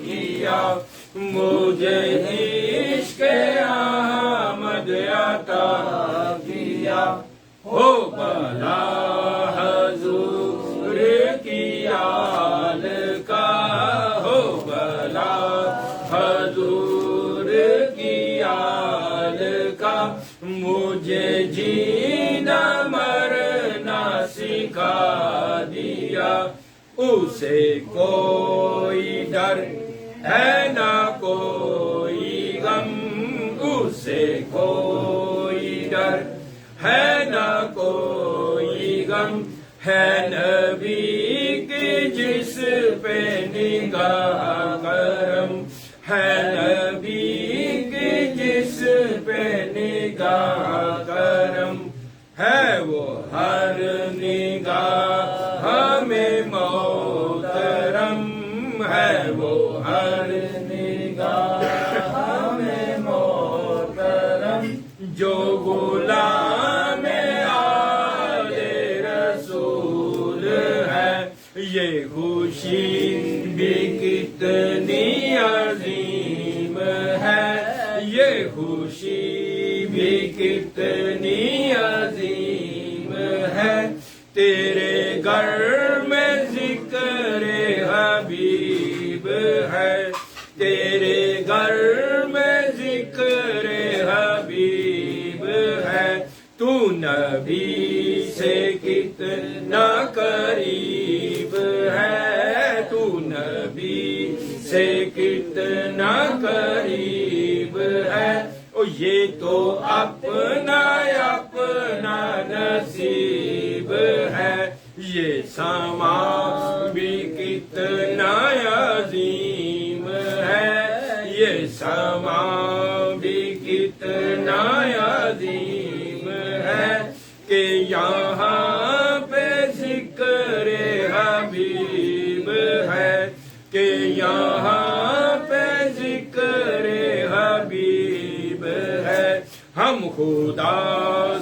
کیا مجھے عشق احمد عطا کیا ہو بھلا حضور کی آل کا ہو بھلا حضور کی آل کا مجھے جینا مرنا سکھا دیا اسے کوئی ڈر ہے نہ کوئی غم اسے کوئی ڈر ہے نہ کوئی غم ہے نبی کی جس پہ نگاہ کرم ہے نبی کی جس پہ نگاہ کرم ہے وہ ہر نگاہ ہمیں محترم ہے وہ ہر نگاہ ہمیں محترم جو غلام آل رسول ہے یہ خوشی بھی کتنی عظیم ہے یہ خوشی بھی کتنی عظیم ہے تیرے گھر میں ذکر حبیب ہے تیرے گھر میں ذکر حبیب ہے تو نبی سے کتنا قریب ہے تو نبی سے کتنا قریب ہے یہ تو اپنا اپنا نصیب ہے یہ سما بھی کتنا عظیم ہے یہ سما بھی کتنا عظیم ہے کہ یہاں پہ ذکر حبیب ہے کہ یہاں پہ ذکر حبیب ہے ہم خدا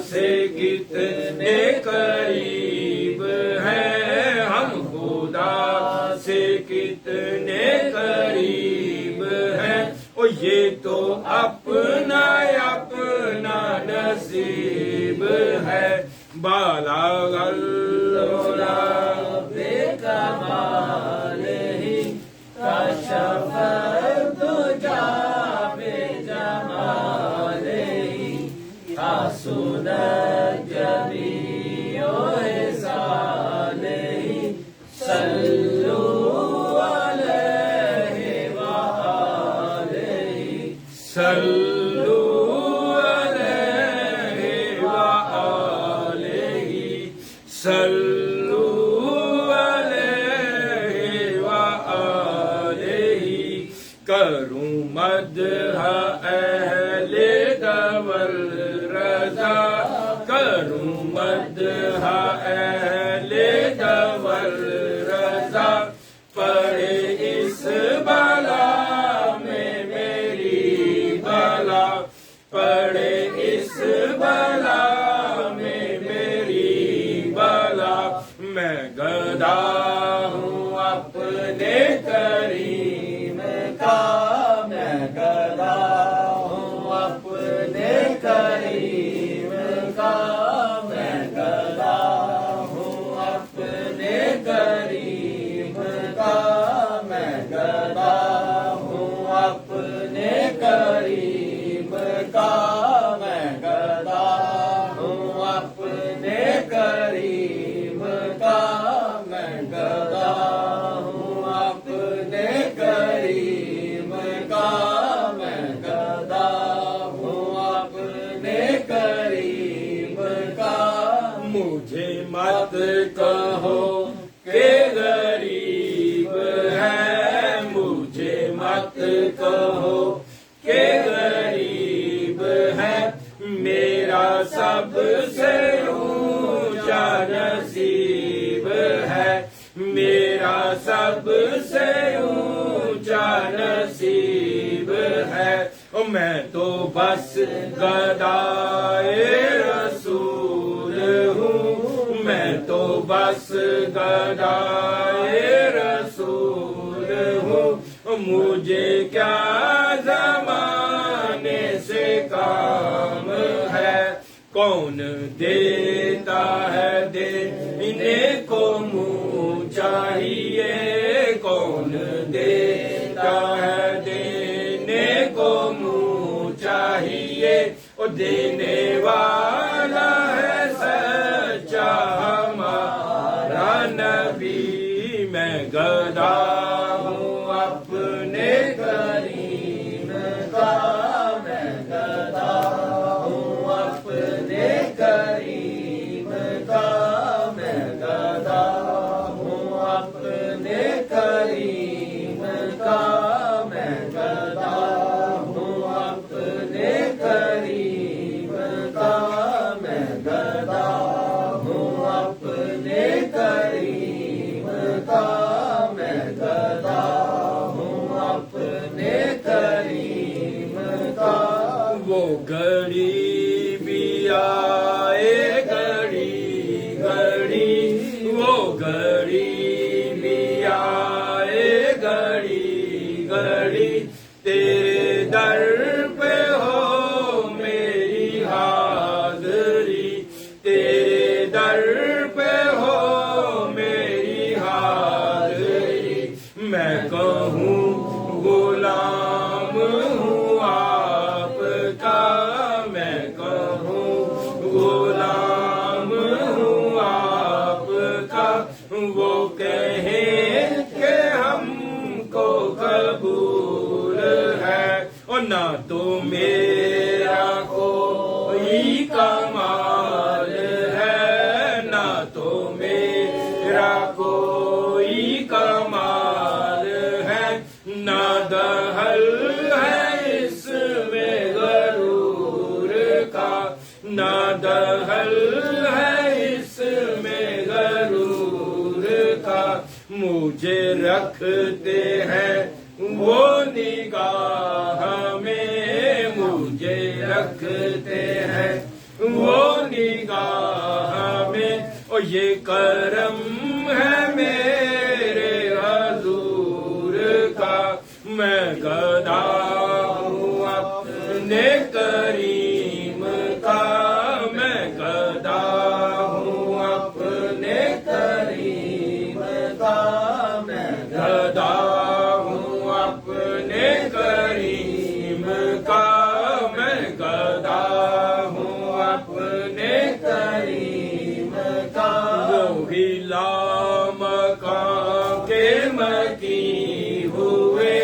سے کتنے قریب ہیں ہم خدا سے کتنے قریب ہیں اور یہ تو اپنا اپنا نصیب ہے بالغ العلا بے کمال ہی کشف الدجا بے جمال ہی حسن جمیع احسان ہی صلوا علیہ وآلہ صلوا علیہ وآلہ صلوا علیہ وآلہ کروں مدح اہل دول رضا کروں مدح اہل دول رضا پڑے اس بلا میں میری بلا پڑے اس بلا میں میری بلا میں گدا ہوں اپنے کریم کا میں گدا ہوں اپنے کریم کا میں گدا ہوں اپنے کریم کا میں گدا ہوں اپنے کریم کا میں گدا ہوں اپنے کریم کا میں گدا ہوں اپنے کریم کا میں گدا ہوں اپنے کریم کا مجھے مت کہو کہ غریب ہے مجھے مت کہو کہ غریب ہے میرا سب سے اونچا نصیب ہے میرا سب سے اونچا نصیب ہے میں تو بس گدائے رسول ہوں میں تو بس گدائے رسول ہوں غلام ہے. کون دیتا ہے دینے کو منہ چاہیے, کون دیتا ہے دینے کو منہ چاہیے. اور دینے والا ہے سچا ہمارا نبی. میں گدا ہوں اپنے کریم کا, میں گدا ہوں اپنے کریم کا, میں گدا ہوں اپنے کریم کا, میں گدا ہوں اپنے کریم کا, میں گدا ہوں اپنے کریم کا, میں گدا ہوں اپنے کریم کا. وہ گھڑی بھی آئے گھڑی گھڑی, وہ گھڑی بھی آئے گھڑی گھڑی. تیرے در پہ ہو میری حاضری, تیرے در پہ ہو میری حاضری. میں کہوں غلام ہوں آپ کا, میں کہوں غلام ہوں آپ کا. وہ کہیں کہ ہم کو قبول ہے, اور نہ تو میرا کوئی کمال ہے, نہ تو میرا کوئی کمال ہے. نہ دہل ہے اس میں غرور کا, نہ دہل ہے اس میں غرور کا. مجھے رکھتے ہیں وہ نگاہ میں, مجھے رکھتے ہیں وہ نگاہ میں. اور یہ کرم ہے میرے حضور کا. میں گدا ہوں اپنے کریم کا, میں گدا ہوں اپنے کریم کا, میں گدا ہوں اپنے کریم کا, میں گدا ہوں اپنے کریم کا. وہی لامکاں کے مکی ہوئے,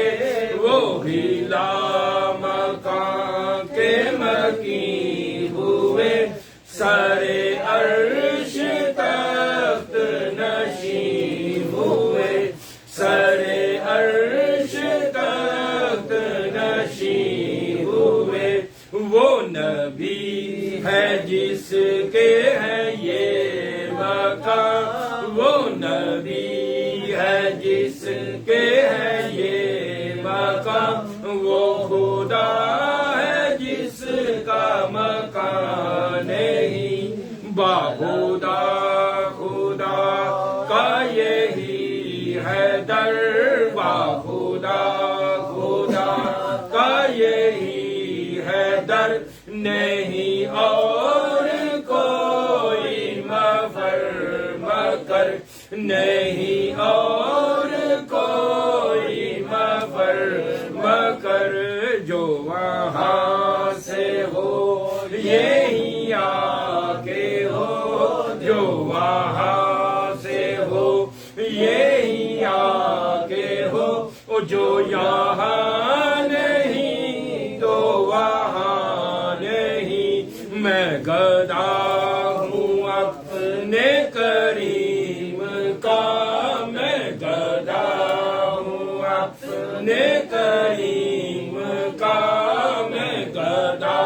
وہی لامکاں کے مکی ہوئے. سارے عرش تخت نشین ہوئے, سارے عرش تخت نشین ہوئے. وہ نبی ہے جس کے ہے یہ مقام, وہ نبی ہے جس کے ہے یہ مقام. وہ خدا ہے جس کا مکان نہیں, باخدا خدا کا یہی ہے در, باخدا خدا کا یہی ہے در. نہیں اور کوئی مفر مکر, نہیں اور کوئی مفر مکر. جو وہاں سے ہو یہی آ کے ہو, جو وہاں سے ہو یہی آ کے ہو. جو یہاں نہیں تو وہاں نہیں. میں گدا ہوں اپنے کریم کا, میں گدا ہوں اپنے کریم کا, میں گدا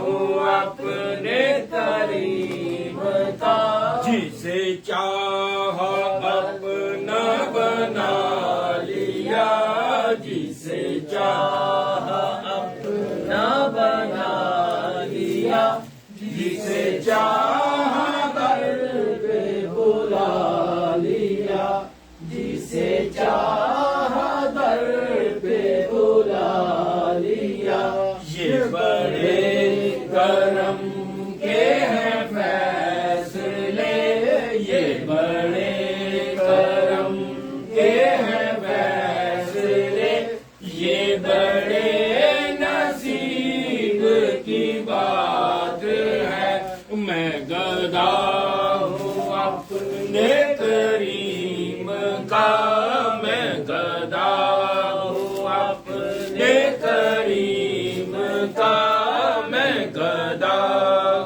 ہوں اپنے کریم کا. جسے چاہا اپنا بنا لیا, جسے چاہا اپنا بنا لیا. جسے چاہا در پہ بلا لیا, جسے چاہا در پہ بلا لیا. یہ بڑے اپنے کریم کا میں گدا ہوں، اپنے کریم کا میں گدا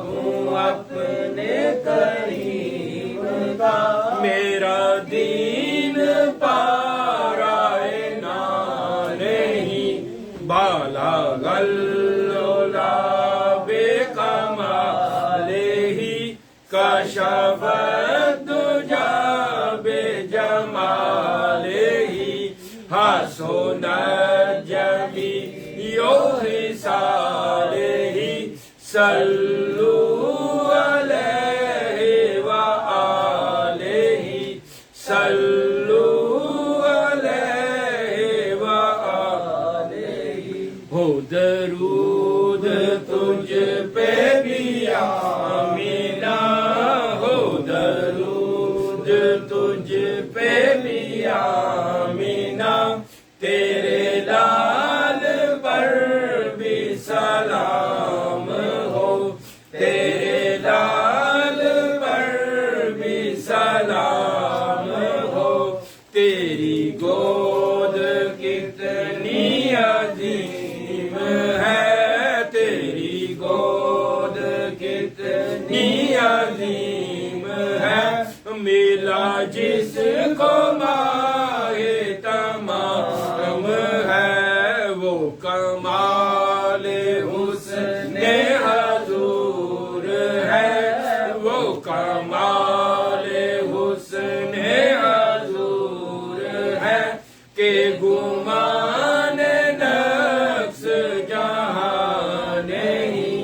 ہوں، اپنے کریم کا میرا دین پارائے نہیں بالا غلولا بے کمال ہی کشف الدجا بے جمال ہی حسن الجمیع خصال ہی صلو علیہ وآلہ صلو علیہ وآلہ ہو درود تجھ پہ بھی آمینہ، ہو درود تجھ پہ بھی آمینہ، تیرے لال پر بھی سلام ہو، تیرے لال پر بھی سلام ہو، تیری گود کتنی عظیم ہے، تیری گود کتنی عظیم ہے، ملا جس کو ماہ تمام ہے، وہ کمال حسن حضور ہے، وہ کمال حسن حضور ہے، کہ گمان نقص جہاں نہیں،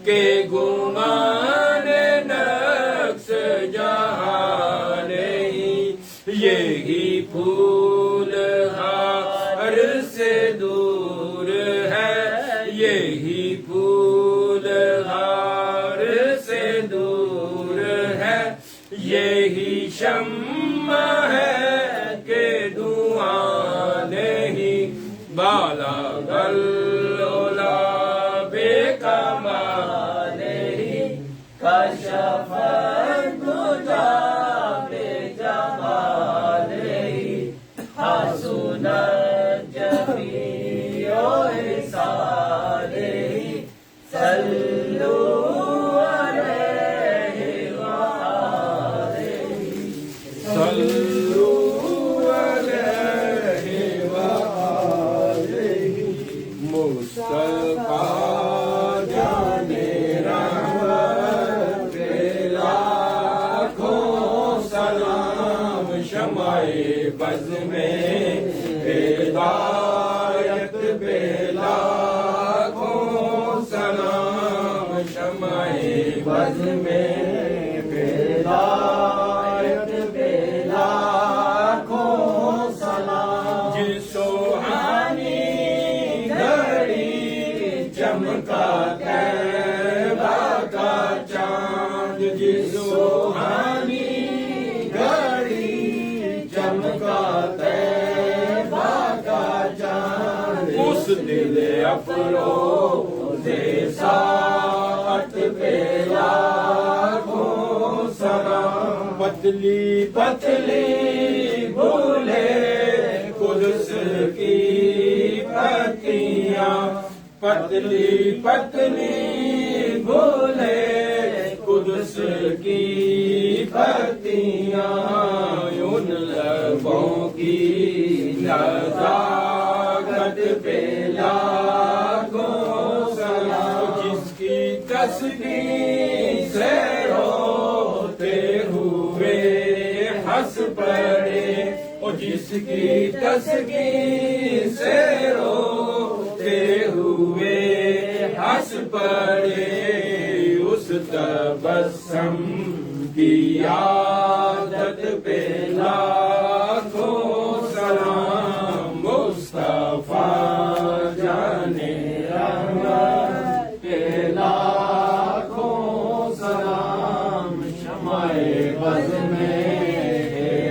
کہ گمان نقص جہاں نہیں، یہی پھول ہار سے دور ہے، یہی پھول ہار سے دور ہے، یہی شمع ہے کہ دعا نہیں بالا غلولا بے کمال ہی کشف الدجا بے جمال ہی حسن الجمیع خصال ہی صلو علیہ وآلہ صلو علیہ وآلہ مصطفیٰ جانے رحمت پہ لاکھوں سلام، شمع بز میں ہدایت پہ لاکھوں سلام، شمع بز میں ہدایت پہ لاکھوں سلام، جس سوہانی گھڑی چمکا طیبہ کا چاند، جس سوہانی گھڑی چمکا طیبہ کا چاند، اس دل افروز ساعت پہ لاکھوں سلام، پتلی پتلی بھولے قدس کی پتیاں، پتلی پتلی بھولے قدس کی پتیاں، ان لبوں کی نزاکت پہ لاکھوں سلام، جس کی تسبیح سے روتے ہوئے ہنس پڑے، اور جس کی تسبیح سے روتے ہوئے ہنس پڑے، اس تبسم کی عادت پہ لاکھوں سلام، مصطفیٰ جانے رحمت پہ لاکھوں سلام، شمع بز میں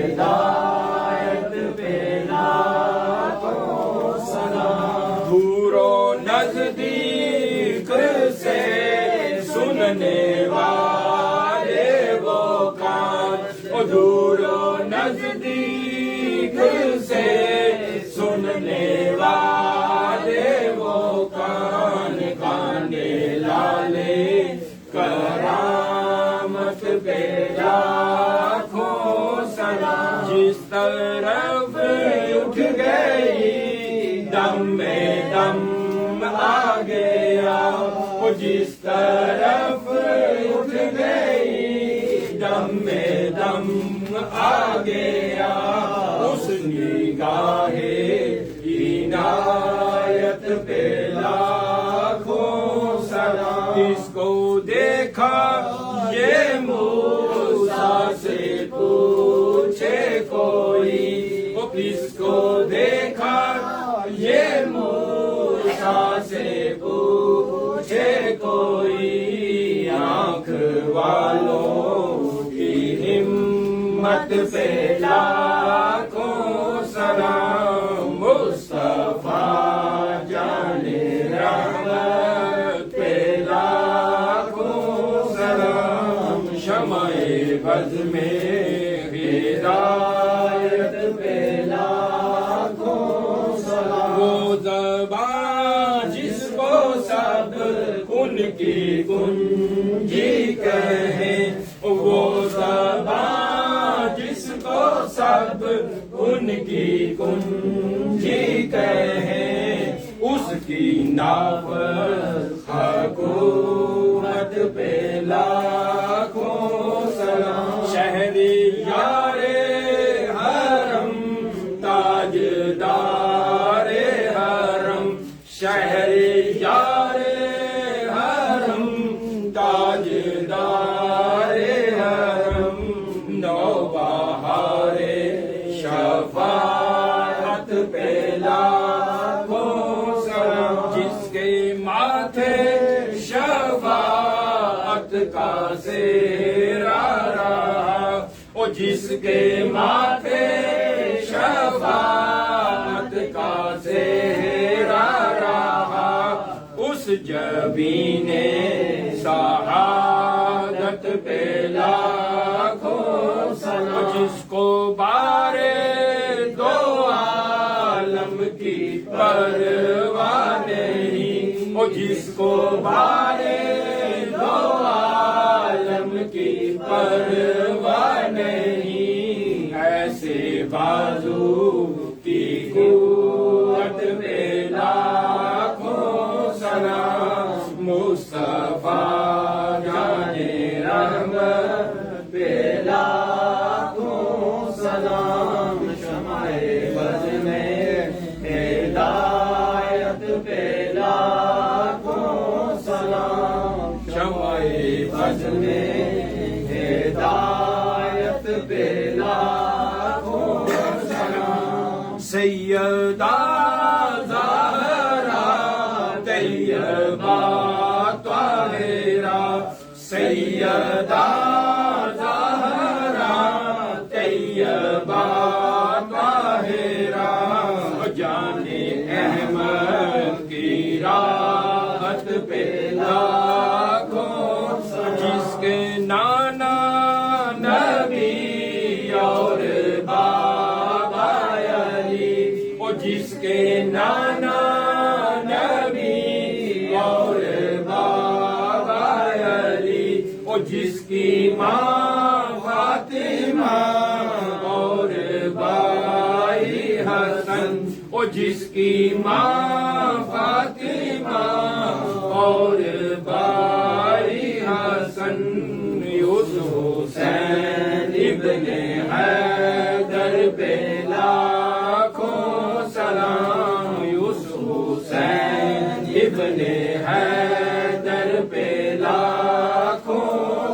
ہدایت پہ لاکھوں سلام، دور و نزدیک سے سننے والے وہ کان، دور و نزدیک سے سننے والے وہ کان کانے لالے کرامت پہ لاکھوں سلام جس طرف اٹھ گئی دم میں دم آ گیا وہ جس طرف اٹھ گئی دم میں دم آ گیا اس نگاہ عنایت پہ لاکھوں سلام جس کو دیکھا یہ موسیٰ سے پوچھے کوئی وہ کس کو دیکھا یہ موسیٰ سے پوچھے کوئی آنکھ والوں کی ہمت پہ لاکھوں سلام مصطفیٰ جان رحمت پہ لاکھوں سلام شمع بز میں ہدایت پہ لاکھوں سلام وہ زبان جس کو سب ان کی کنجی کہیں وہ زبان جس کو سب ان کی کنجی کہیں اس کی نافذ حکومت پہ لاکھوں سلام شہریار حرم تاجدار حرم شہریار حرم تاجدار حرم نوبہار شفاعت پہ لاکھوں سلام جس کے ماتھے شفاعت کا سہرا رہا وہ جس کے ماتھے شفاعت کا سہرا رہا اس جبین سعادت پہ لاکھوں سلام جس کو بارے دو عالم کی پرواہ نہیں وہ جس کو بارے دو عالم کی پرواہ نہیں ایسے بازو کی قوت پہ لاکھوں سلام مصطفیٰ جان رحمت پہ لاکھوں سلام شمع بز میں ہدایت پہ لاکھوں سلام شمع بز میں ہدایت پہ لاکھوں سلام سیدہ زہرا طیبہ طاہرہ سیدہ زہرا طیبہ طاہرہ جان احمد کی راحت پہ لاکھوں جس کے نانا نبی اور بابا علی وہ جس کے نانا نبی اور بابا علی وہ جس کی ماں فاطمہ اور بھائی حسن وہ جس کی ماں فاطمہ اور بھائی حسن حسین ابن حیدر پہ لاکھوں سلام حسین ابن حیدر پہ لاکھوں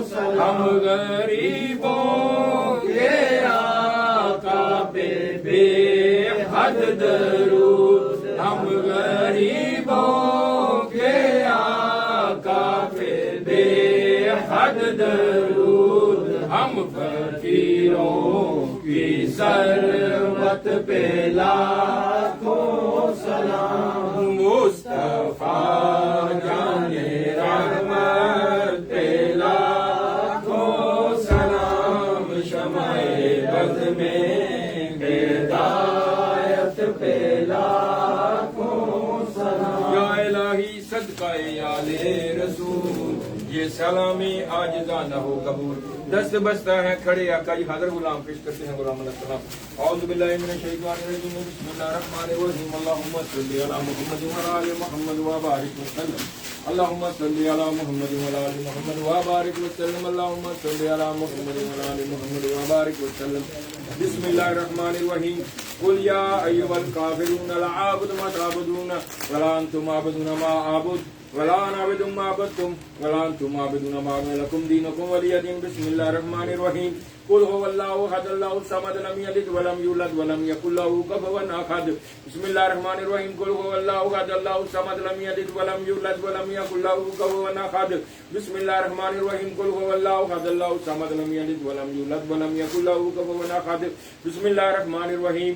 سلام ہم غریبوں کے آقا پہ بے حد درود ہم غریبوں کے آقا پہ بے حد درود ہم فقیروں کی ثروت پہ لاکھوں سلام مصطفیٰ جان رحمت پہ لاکھوں سلام شمع عزم ہدایت پہ لاکھوں سلام یا الہی صدقہ آل رسول یہ سلامی عاجزانہ ہو قبول دست بستہ ہے کھڑے آقا جی حاضر غلام پیش کرتے ہیں غلام علیہ السلام اعوذ باللہ من الشیطان الرجیم بسم اللہ الرحمن الرحیم اللہم صلی علی محمد وعلی آل محمد وبارک وسلم اللہم صلی علی محمد وعلی آل محمد وبارک وسلم اللہم صلی علی محمد وعلی آل محمد وبارک وسلم بسم اللہ الرحمن الرحیم قل یا ایها الکافرون لا اعبد ما تعبدون ولا انتم عابدون ما اعبد ولا انا عابد ما عبدتم ولا انتم عابدون ما اعبد لكم دينكم ولي دين بسم الله الرحمن الرحيم قل هو الله احد الله الصمد لم يلد ولم يولد ولم يكن له كفوا احد بسم الله الرحمن الرحيم قل هو الله احد الله الصمد لم يلد ولم يولد ولم يكن له كفوا احد بسم الله الرحمن الرحيم قل هو الله احد الله الصمد لم يلد ولم يولد ولم يكن له كفوا احد بسم الله الرحمن الرحيم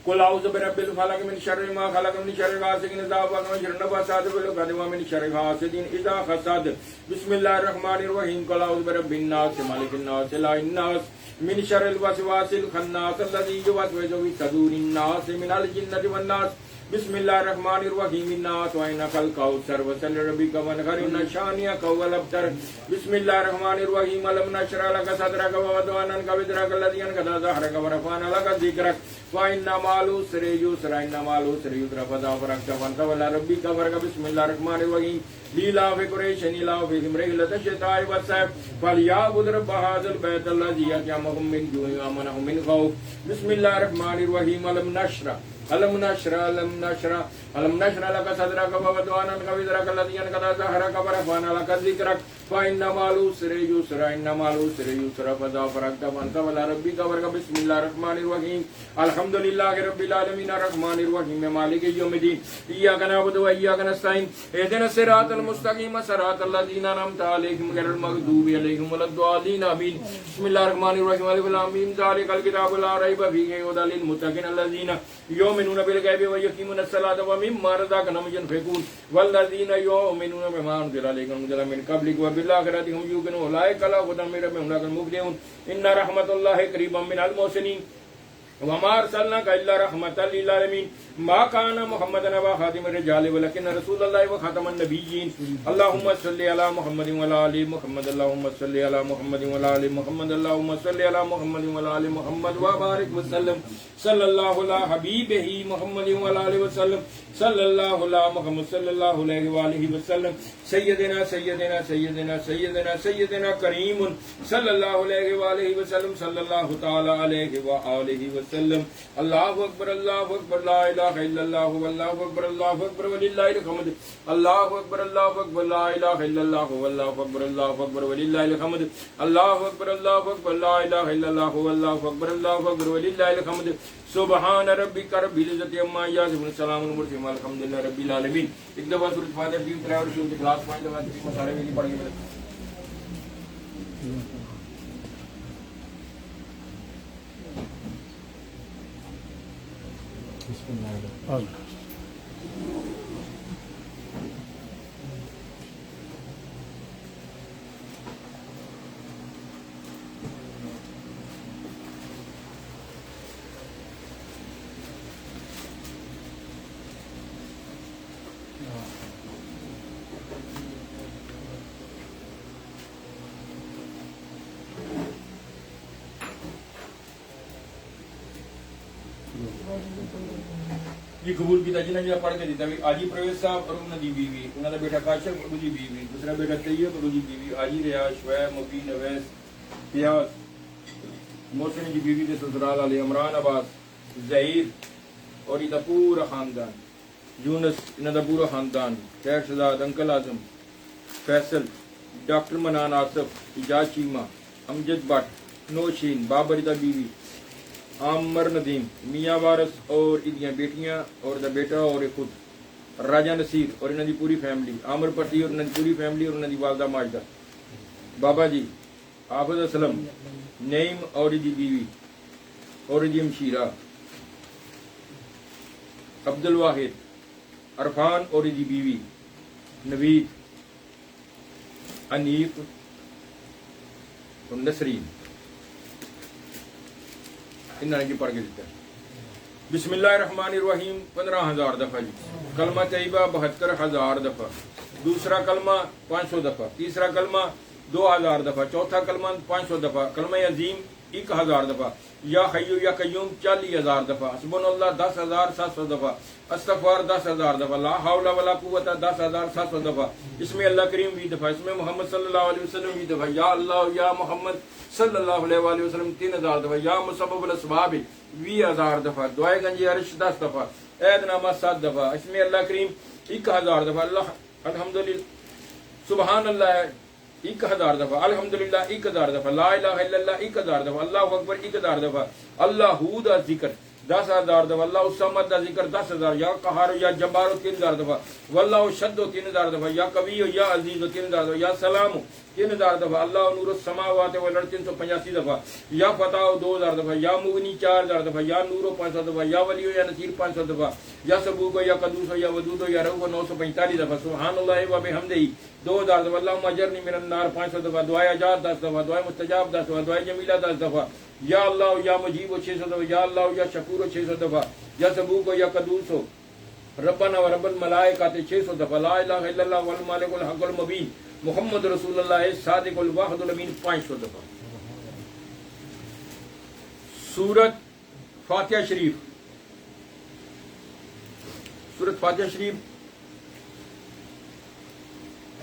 قل اعوذ برب الفلق من شر ما خلق من شر غاسق اذا وقب من شر النفاثات في العقد ومن شر حاسد اذا حسد بسم الله الرحمن الرحيم قل اعوذ برب الناس مالك الناس اله الناس من شر الوسواس الخناس الذي يوسوس في صدور الناس من الجنة والناس بسم الله الرحمن الرحيم الناس وإنك الكوثر وصل ربك وانحر إن شانئك هو الأبتر بسم الله الرحمن الرحيم ألم نشرح لك صدرك ووضعنا عنك وزرك الذي أنقض ظهرك ورفعنا لك ذكرك فإن مع العسر يسرا إن مع العسر يسرا فإذا فرغت فانصب إلى ربك فارغب بسم الله الرحمن الرحيم لإيلاف قريش إيلافهم رحلة الشتاء والصيف فليعبدوا رب هذا البيت الذي أطعمهم من جوع وآمنهم من خوف بسم الله الرحمن الرحيم ألم نشرح لك صدرك ووضعنا عنك وزرك الذي أنقض ظهرك ورفعنا لك ذكرك فإن مع العسر يسرا إن مع العسر يسرا فإذا فرغت فانصب إلى ربك فارغب بسم الله الرحمن الرحيم الحمد لله رب العالمين الرحمن الرحيم مالك يوم الدين إياك نعبد وإياك نستعين اهدنا الصراط المستقيم صراط الذين أنعمت عليهم غير المغضوب عليهم ولا الضالين آمين بسم الله الرحمن الرحيم ألف لام ميم ذلك الكتاب لا ريب فيه هدى للمتقين الذين يؤمنون بالغيب ويقيمون الصلاة ومما رزقناهم ينفقون والذين يؤمنون بما أنزل عليك وأنزل من قبلك وبالآخرة هم يوقنون أولئك على هدى من ربهم أولئك المفلحون إن رحمة الله قريبا من المحسنين وما أرسلناك إلا رحمة للعالمين ما كان محمد أبا خاتم الرجال ولكن رسول الله وخاتم النبيين اللهم صل على محمد وعلى آل محمد اللهم صل على محمد وعلى آل محمد اللهم صل على محمد وعلى آل محمد وبارك وسلم صلى الله على حبيبه محمد وعلى آله وسلم صلى الله على محمد صلى الله عليه وآله وسلم سيدنا سيدنا سيدنا سيدنا سيدنا كريم صلى الله عليه وآله وسلم صلى الله تعالى عليه وآله وسلم الله أكبر لا إله إلا الله والله أكبر ولله الحمد الله أكبر لا إله إلا الله والله أكبر ولله الحمد الله أكبر لا إله إلا الله والله أكبر ولله الحمد سبحان ربك رب العزة عما يصفون سلام المرسلين والحمد لله رب العالمین. ایک دفعہ سورۃ فاتحہ ٹیم تراور شروع اخلاص 5 دفعہ سارے ملی پڑھ گئے. بسم اللہ الرحمن الرحیم. یہ قبول کیا جنہیں جی پڑھ کے دیتا ہے آجی پرویز صاحب اور انہوں دی بیوی انہوں نے بیٹا کاشف اور دی بیوی دوسرا بیٹا طیب اور دی بیوی آجی ریاض شعیب مبین اویس پیاز محسن جی بیوی کے سسرال علی عمران عباس ظہیر اور یہ پورا خاندان یونس انہوں دا پورا خاندان خیر شہزاد انکل اعظم فیصل ڈاکٹر منان آصف اجاز چیمہ امجد بٹ نوشین بابر دا بیوی عامر ندیم میاں وارث اور ادیاں بیٹیاں اور دا بیٹا اور خود راجہ نصیر اور انہوں دی پوری فیملی عامر پٹی اور انہوں دی پوری فیملی اور انہوں دی والدہ ماجدہ بابا جی حافظ اسلم نعیم اور دی بیوی اور دی مشیرہ عبد الواحد عرفان اور دی بیوی نوید انیف اور نسرین انہوں نے جی پڑھ کے دیتا ہے بسم اللہ الرحمن الرحیم 15,000 دفعہ جی. کلمہ طیبہ 72,000 دفعہ. دوسرا کلمہ 500 دفعہ. تیسرا کلمہ 2,000 دفعہ. چوتھا کلمہ 500 دفعہ. کلمہ عظیم 1,000 دفعہ. یا حی یا قیوم 40,000 دفعہ. حسبنا اللہ 10,700 دفعہ. استغفار 10,000 دفعہ. لا حول ولا قوت 10,700 دفعہ. اس میں اللہ کریم 20 دفعہ. اس میں محمد صلی اللہ علیہ وسلم 20 دفعہ. یا اللہ یا محمد صلی اللہ علیہ وآلہ وسلم 3,000 دفعہ. یا مسبب الاسباب 20,000 دفعہ. دعائے گنج عرش 10 دفعہ. عید نامہ 7 دفعہ. اس میں اللہ کریم 1,000 دفعہ. اللہ الحمدللہ سبحان اللہ 1,000 دفعہ. الحمدللہ 1,000 دفعہ. لا الہ الا اللہ 1,000 دفعہ. اللہ اکبر 1,000 دفعہ. اللہ دا ذکر 10,000 دفعہ. اللہ الصمد دا ذکر 10,000. یا قہار یا جبار 3,000 دفعہ. واللہ شد 3,000 دفعہ. یا قوی یا عزیز 3,000 دفعہ. یا سلام 3,000 دفعہ. اللہ نور السماوات والارض 385 دفعہ. یا فتح 2,000 دفعہ. یا مغنی 4,000 دفعہ. یا نور 500 دفعہ. یا ولی یا نصیر 500 دفعہ. یا سبوق یا قدوس یا ودود یا رؤوف 945 دفعہ. سبحان اللہ و بحمدہ 2,000 دفعہ. اللہم اجرنی من النار 500 دفعہ. دعائے اجاب 10 دفعہ. دعائے مستجاب 10 دفعہ. دعائے جمیلہ 10 دفعہ. یا اللہ یا مجیب 600 دفعہ. یا اللہ یا شکور 600 دفعہ. یا سبوق یا قدوس ربنا و رب الملائکۃ 600 دفعہ. لا الہ الا اللہ والمالک الحق المبین محمد رسول اللہ صادق الواحد الامین 500 دفعہ. سورت فاتحہ شریف. سورت فاتحہ شریف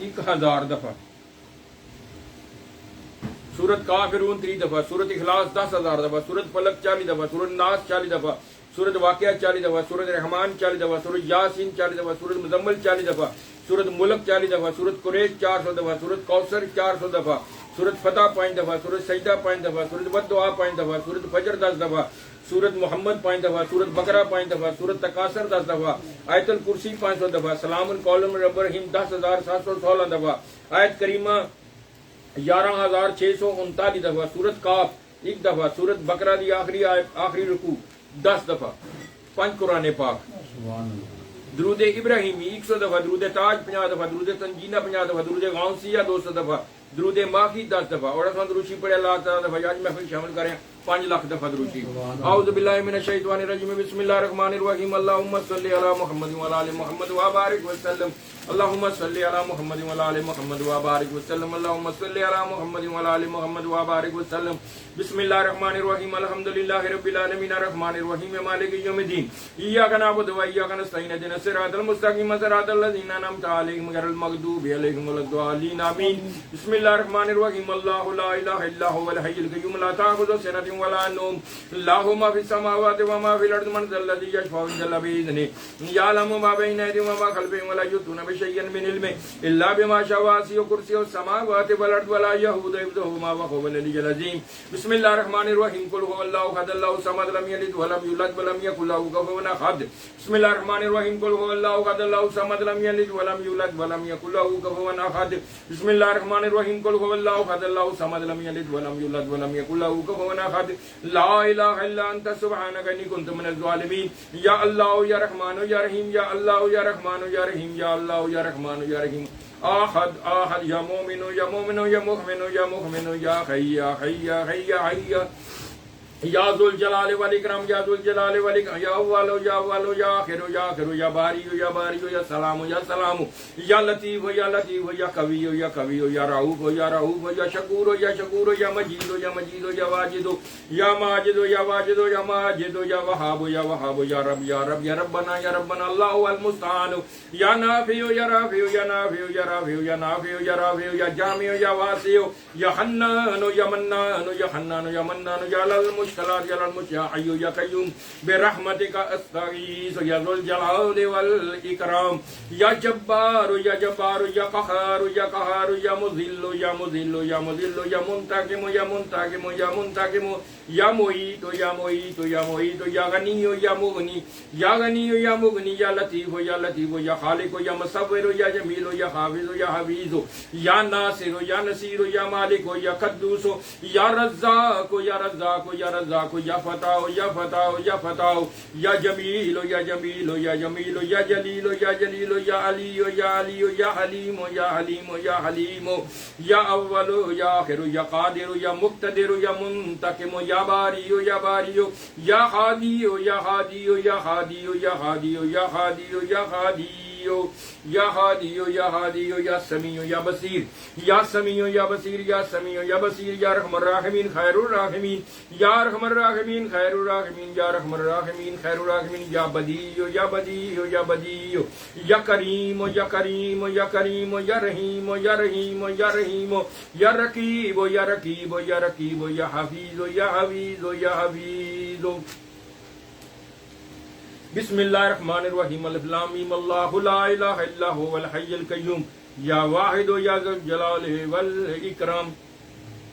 1,000 دفعہ. سورت کافرون 3 دفعہ. سورت اخلاص 10,000 دفعہ. سورت فلق 40 دفعہ. سورت ناس 40 دفعہ. سورت واقعہ 40 دفعہ. سورت رحمان 40 دفعہ. سورت یاسین 40 دفعہ. سورت مزمل 40 دفعہ. سورت ملک 40 دفعہ. سورت قریش 400 دفعہ. سورت کوثر 400 دفعہ. سورت فتح 5 دفعہ. سورت سجدہ 5 دفعہ. سورت والدعا 5 دفعہ. سورت فجر 10 دفعہ. سورت محمد 5 دفعہ. سورت بقرہ 5 دفعہ. سورت تکاثر 10 دفعہ. آیت الکرسی 500 دفعہ. سلام القول رب الرحیم 10,716 دفعہ. آیت کریمہ 11,639 دفعہ. سورت کاف 1 دفعہ. سورت بقرہ دی آخری رکوع 10 دفعہ. 5 قرآن پاک. درود ابراہیمی 100 دفعہ. درود تاج 50 دفعہ. درود تنجینہ 50 دفعہ. درود غوثیہ 200 دفعہ. درود ماخی 10 دفعہ. اور اصلا دروشی پڑھے اللہ تعالیٰ دفعہ. آج محفل شامل کریں 5 لاکھ دفعہ دروشی. اعوذ باللہ من الشیطان الرجیم بسم اللہ الرحمن الرحیم. اللہم صلی علی محمد وعلی آل محمد وبارک وسلم. اللہم صلی علی محمد وعلی آل محمد وبارک وسلم. اللہم صلی علی محمد وعلی آل محمد وبارک وسلم. بسم اللہ الرحمن الرحیم. الحمدللہ رب العالمین الرحمن الرحیم مالک یوم الدین. ایاک نعبد و ایاک نستعین اهدنا الصراط المستقیم صراط الذین انعمت علیہم غیر المغضوب علیہم ولا الضالین آمین. بسم اللہ الرحمن الرحیم. اللہ لا الہ الا هو الحی القیوم لا تأخذه سنة ولا نوم له ما في السماوات وما في الأرض من ذا الذي يشفع عنده بإذنه يعلم ما بين أيديهم وما خلفهم ولا يحيطون بشيء من علمه إلا بما شاء وسع كرسيه السماوات والأرض ولا يؤوده حفظهما وهو العلي العظيم. بسم الله الرحمن الرحيم. قل هو الله أحد الله الصمد لم يلد ولم يولد ولم يكن له كفوا أحد. بسم الله الرحمن الرحيم. قل هو الله أحد الله الصمد لم يلد ولم يولد ولم يكن له كفوا أحد. بسم الله الرحمن الرحيم. قل هو الله أحد الله الصمد لم يلد ولم يولد ولم يكن له كفوا أحد. لا الہ الا انت سبحانک انی کنت من الظالمین. یا اللہ یا رحمان یا رحیم. یا اللہ یا رحمان یا رحیم. یا اللہ یا رحمان یا رحیم. احد احد یا مومن یا مومن یا مؤمن یا مؤمن یا حی یا حی یا حی یا حی یا ذو الجلال والاکرام. یا ذو الجلال والاکرام. یا اول یا اول یا آخر یا آخر یا باری یا باری یا سلام یا سلام. یا لطیف یا لطیف یا قوی یا قوی یا رؤوف یا رؤوف یا شکور یا شکور یا مجید یا مجید یا واجد یا ماجد یا واجد یا ماجد یا وہاب یا وہاب یا رب یا رب یا ربنا یا ربنا. اللہ المستعان. یا نافع یا رافع یا نافع یا رافع یا نافع یا رافع یا جامع یا واسع یا حنان یا منان یا حنان یا منان. یا المشکلات یا المشکل یا حی یا قیوم برحمتک استغیث. یا ذو الجلال والاکرام. یا جبار یا جبار یا قہار یا قہار یا مذل یا مذل یا مذل یا منتقم یا منتقم یا منتقم. یا معیت یا معیت یا معیت. یا غنی یا مغنی یا غنی یا مغنی. یا لطیف یا لطیف یا خالق یا مصور یا جمیل یا حافظ یا حفیظ. یا ناصر یا نصیر یا مالک یا قدوس. یا رزاق یا رزاق یا رزاق. یا فتح یا فتح یا فتح. یا جمیل یا جمیل یا جمیل. یا جلیل یا جلیل. یا علی یا علی یا حلیم یا حلیم یا حلیم. یا اول یا آخر یا قادر یا مقتدر یا منتقم یا یا باری ہو یا باری ہو یا ہادی ہو یا ہادی ہو یا ہادی ہو یا ہادی ہو یا ہادی ہو یا ہادی یا ہادی ہو یا ہادی ہو یا سمیع یا بصیر یا سمیع یا بصیر یا سمیع یا بصیر یا رحم الراحمین خیر الراحمین یا رحم الراحمین خیر الراحمین یا رحم الراحمین خیر الراحمین یا بدیع یا بدیع یا بدیع یا کریم یا کریم یا کریم یا رحیم یا رحیم یا رحیم یا رقیب یا رقیب یا رقیب یا حفیظ یا حفیظ یا حفیظ بسم اللہ الرحمن الرحیم الف لام میم اللہ لا الہ الا هو الحی القیوم یا واحد یا ذو الجلال والاکرام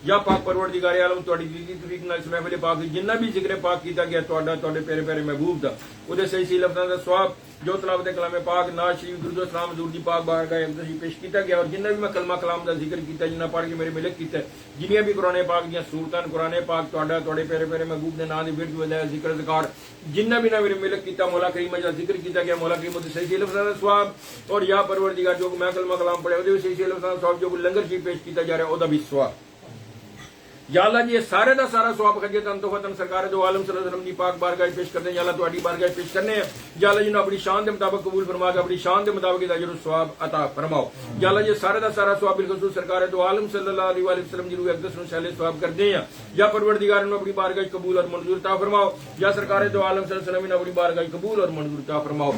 یا پاک پروردگار عالم تواڈی دی توفیق نال اس محفل پاک جنہ بھی ذکر پاک کیتا گیا تواڈے پیارے پیارے محبوب دا اودے صحیح صحیح لفظاں دا ثواب جو تلاوت کلام پاک ناز شریف درود و سلام حضور دی پاک بارگاہ اقدس پیش کیتا گیا اور جنہ بھی میں کلمہ کلام دا ذکر کیتا جنہ پڑھ کے میرے ملک کیتا جنیاں بھی قرآن پاک دیاں سورتاں قرآن پاک تواڈے پیارے پیارے محبوب دے نام دی ورد ولا ذکر اذکار جنہ بھی نہ میرے ملک کیتا مولا کریم دا ذکر کیتا گیا مولا کریم دے صحیح صحیح لفظاں دا ثواب اور یا پروردگار جو میں کلمہ کلام پڑھے اودے صحیح صحیح لفظاں دا ثواب جو لنگر شریف پیش کیتا جا رہا ہے اودا بھی ثواب یا اللہ جی یہ سارے دا سارا ثواب خدیتاً تحفتاً سرکار دو عالم صلی اللہ علیہ وسلم دی پاک بارگاہ پیش کرتے ہیں یا اللہ تواڈی بارگاہ پیش کرنے ہیں یا اللہ جی نے اپنی شان دے مطابق قبول فرما کے اپنی شان دے مطابق اجر و ثواب عطا فرماؤ یا اللہ جی سارے دا سارا ثواب بالخصوص سرکار دو عالم صلی اللہ علیہ وسلم دی روح اقدس نو شامل ثواب کرتے ہیں یا پروردگار نے اپنی بارگاہ قبول اور منظور عطا فرماؤ یا سرکار دو عالم صلی اللہ علیہ وسلم نے اپنی بارگاہ قبول اور منظور عطا فرماؤ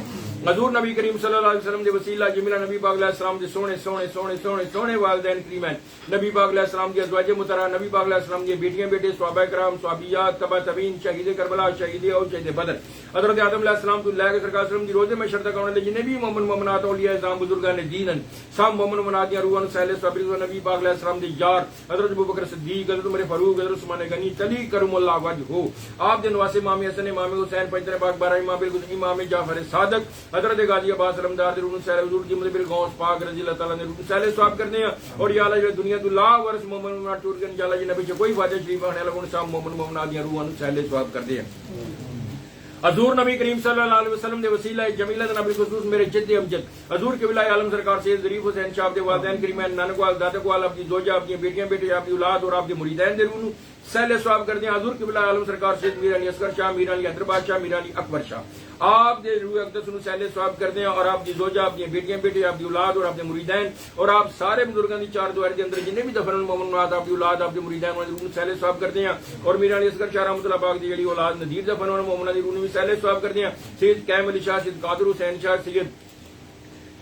حضور نبی کریم صلی اللہ علیہ وسلم دے وسیلہ جمیلہ نبی پاک علیہ السلام دے سونے سونے سونے سونے سونے والدین کریمین نبی پاک علیہ السلام دی ازواج مطہرہ نبی پاک علیہ السلام دی بیٹیاں بیٹے صحابہ کرام صحابیات تبع تابعین شہید کربلا شہید اور شہید بدر حضرت آدم علیہ السلام تو اللہ کے سرکار وسلم دی روزے میں شرط کون لے جنے بھی مومن مومنات اولیاء اعظام بزرگان دین سب مومن مومنات دی روحان سہل صبر و نبی پاک علیہ السلام دی یار حضرت ابوبکر صدیق حضرت عمر فاروق حضرت عثمان غنی علی کرم اللہ وجہ آپ دے نواسے امام حسن امام حسین پنجر پاک بارہ امام بالکل امام جعفر صادق حضرت غازی عباس علمدار دے روح سہل حضور دی مدبر غوث پاک رضی اللہ تعالی نے روح سہل ثواب کرنے ہیں اور یا اللہ دنیا تو لا ورث مومن مومنات ٹور گن یا اللہ جی نبی کوئی فائدہ شریف آنے لگوں سب مومن مومنات دی روحان سہل ثواب کرتے ہیں حضور نبی کریم صلی اللہ علیہ وسلم دے وسیلہ جمیلہ نبی خصوص میرے جد امجد حضور کے ولائے عالم سرکار سید ظریف حسین شاہ دے والدین کریمین نانک وال دادک وال آپ کی زوجہ آپ کی بیٹیاں بیٹے آپ کی اولاد اور آپ کے مریدین دے رونو سہل ثواب کر دیں حضور کے ولائے عالم سرکار سید میر علی اصغر شاہ میر علی حیدرآباد شاہ میر علی اکبر شاہ آپ دے روح اقدس نو سہل ثواب کر دیں اور آپ کی زوجہ آپ کی بیٹیاں بیٹے آپ کی اولاد اور آپ کے مریدین اور آپ سارے بزرگاں دی چار دوار دے اندر جنے بھی دفن مومنات آپ کی اولاد آپ کے مریدین اور روح سہل ثواب کر دیں اور میر علی اصغر شاہ رحمۃ اللہ پاک دی جڑی اولاد نذیر دفن اور مومنات دی روح بھی سہل ثواب کر دیں سید قائم علی شاہ سید قادر حسین شاہ سید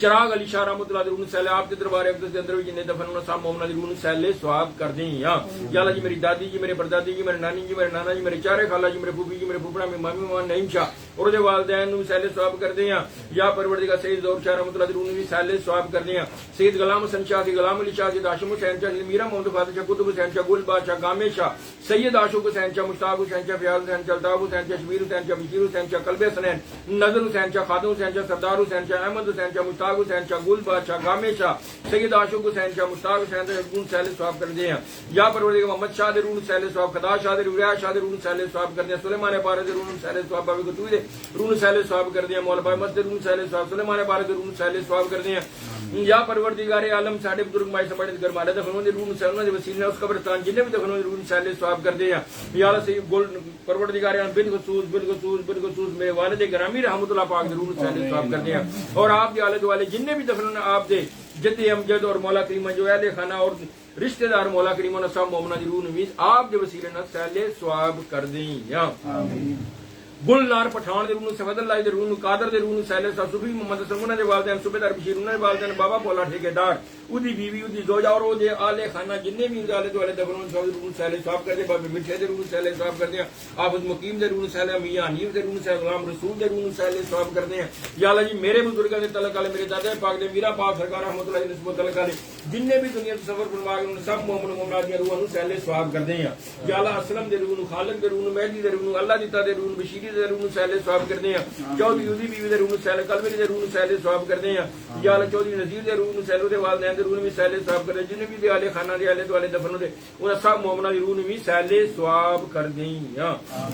چراغ علی شاہ رحمۃ اللہ روح سہل آپ کے دربار اقدس دے اندر بھی جنے دفن ہونا سب مومنات دی روح سہل ثواب کر دیں یا اللہ جی میری دادی جی میرے پردادی جی میرے نانی جی میرے نانا جی میرے چارے خالہ جی میرے پھوپھی جی میرے پھوپھڑا میرے مامی ماما نعیم شاہ اور دے والدین نو سہل ثواب کر دیں یا پروردگار سید ظہور شاہ رحمۃ اللہ دی روح بھی سہل ثواب کر دیں سید غلام حسن شاہ سید غلام علی شاہ سید ہاشم حسین شاہ سید میرا محمد فاضل شاہ قطب حسین شاہ گل بادشاہ گامے شاہ سید عاشق حسین شاہ مشتاق حسین شاہ فیاض حسین شاہ الطاف حسین شاہ شبیر حسین شاہ بشیر حسین شاہ قلب حسنین نظر حسین شاہ خادم حسین شاہ سردار حسین شاہ احمد حسین شاہ مشتاق حسین شاہ گل بادشاہ گامے شاہ سید عاشق حسین شاہ مشتاق حسین شاہ روح سہل ثواب کر دیں یا پروردگار محمد شاہ دے روح سہل ثواب خدا شاہ دے روح شاہ دے روح سہل ثواب کر دیں سلیمان پارے دے روح سہل ثواب بابے کو دے روح سہل ثواب کر دیں مولا بھائی مسجد روح سہل ثواب سلیمان پارے دے روح سہل ثواب کر دیں یا پروردگار عالم ساڈے بزرگ مائی سماڑے گھر مالے دفن دے روح سہل دے وسیلے اس قبرستان جنے بھی دفن روح سہل ثواب کر دیں یا اللہ سے گول پروردگار عالم بالخصوص میرے والد گرامی رحمۃ اللہ پاک دے روح سہل ثواب کر دیں اور آپ دے آلے دوالے جنے بھی دفن آپ دے جد امجد اور مولا کریم جو اہل خانہ اور رشتہ دار مولا کریم نے سب مومنہ دی روح نویز آپ دے وسیلے نال سہل ثواب کر دیں یا گل نار پٹھان دے روح سفید اللہ دے روح قادر دے روح سہل ثواب صوفی محمد سلمانہ دے والدین صوبیدار بشیر انہاں دے والدین بابا پولا ٹھیکیدار اودی بیوی اودی زوجہ اور او دے آلے خانہ جنے بھی آلے دوالے دفن سب روح سہل ثواب کر دے بابے مٹھے دے روح سہل ثواب کر دے حافظ مقیم دے روح سہل میاں حنیف دے روح سہل غلام رسول دے روح سہل ثواب کر دے یا اللہ جی میرے بزرگاں دے تعلق والے میرے دادا پاک دے میرا پاک سرکار رحمۃ اللہ علیہ نسبت تعلق والے جنے بھی دنیا تے سفر فرما کے سب مومن مومنات دی روحاں نو سہل ثواب کر دے یا اللہ اسلم دے روح خالق دے روح مہدی دے روح اللہ دیتا دے روح بشیر دے روح سہل ثواب کر دے چودھری یوزی بیوی دے روح سہل قلبی دے روح سہل ثواب کر دے یا اللہ چودھری نذیر دے روح سہل دے والدین دے روح بھی سہل ثواب کر دے جنے بھی دے آلے خانہ دے آلے دوالے دفن دے انہاں سب مومناں دی روح بھی سہل ثواب کر دیں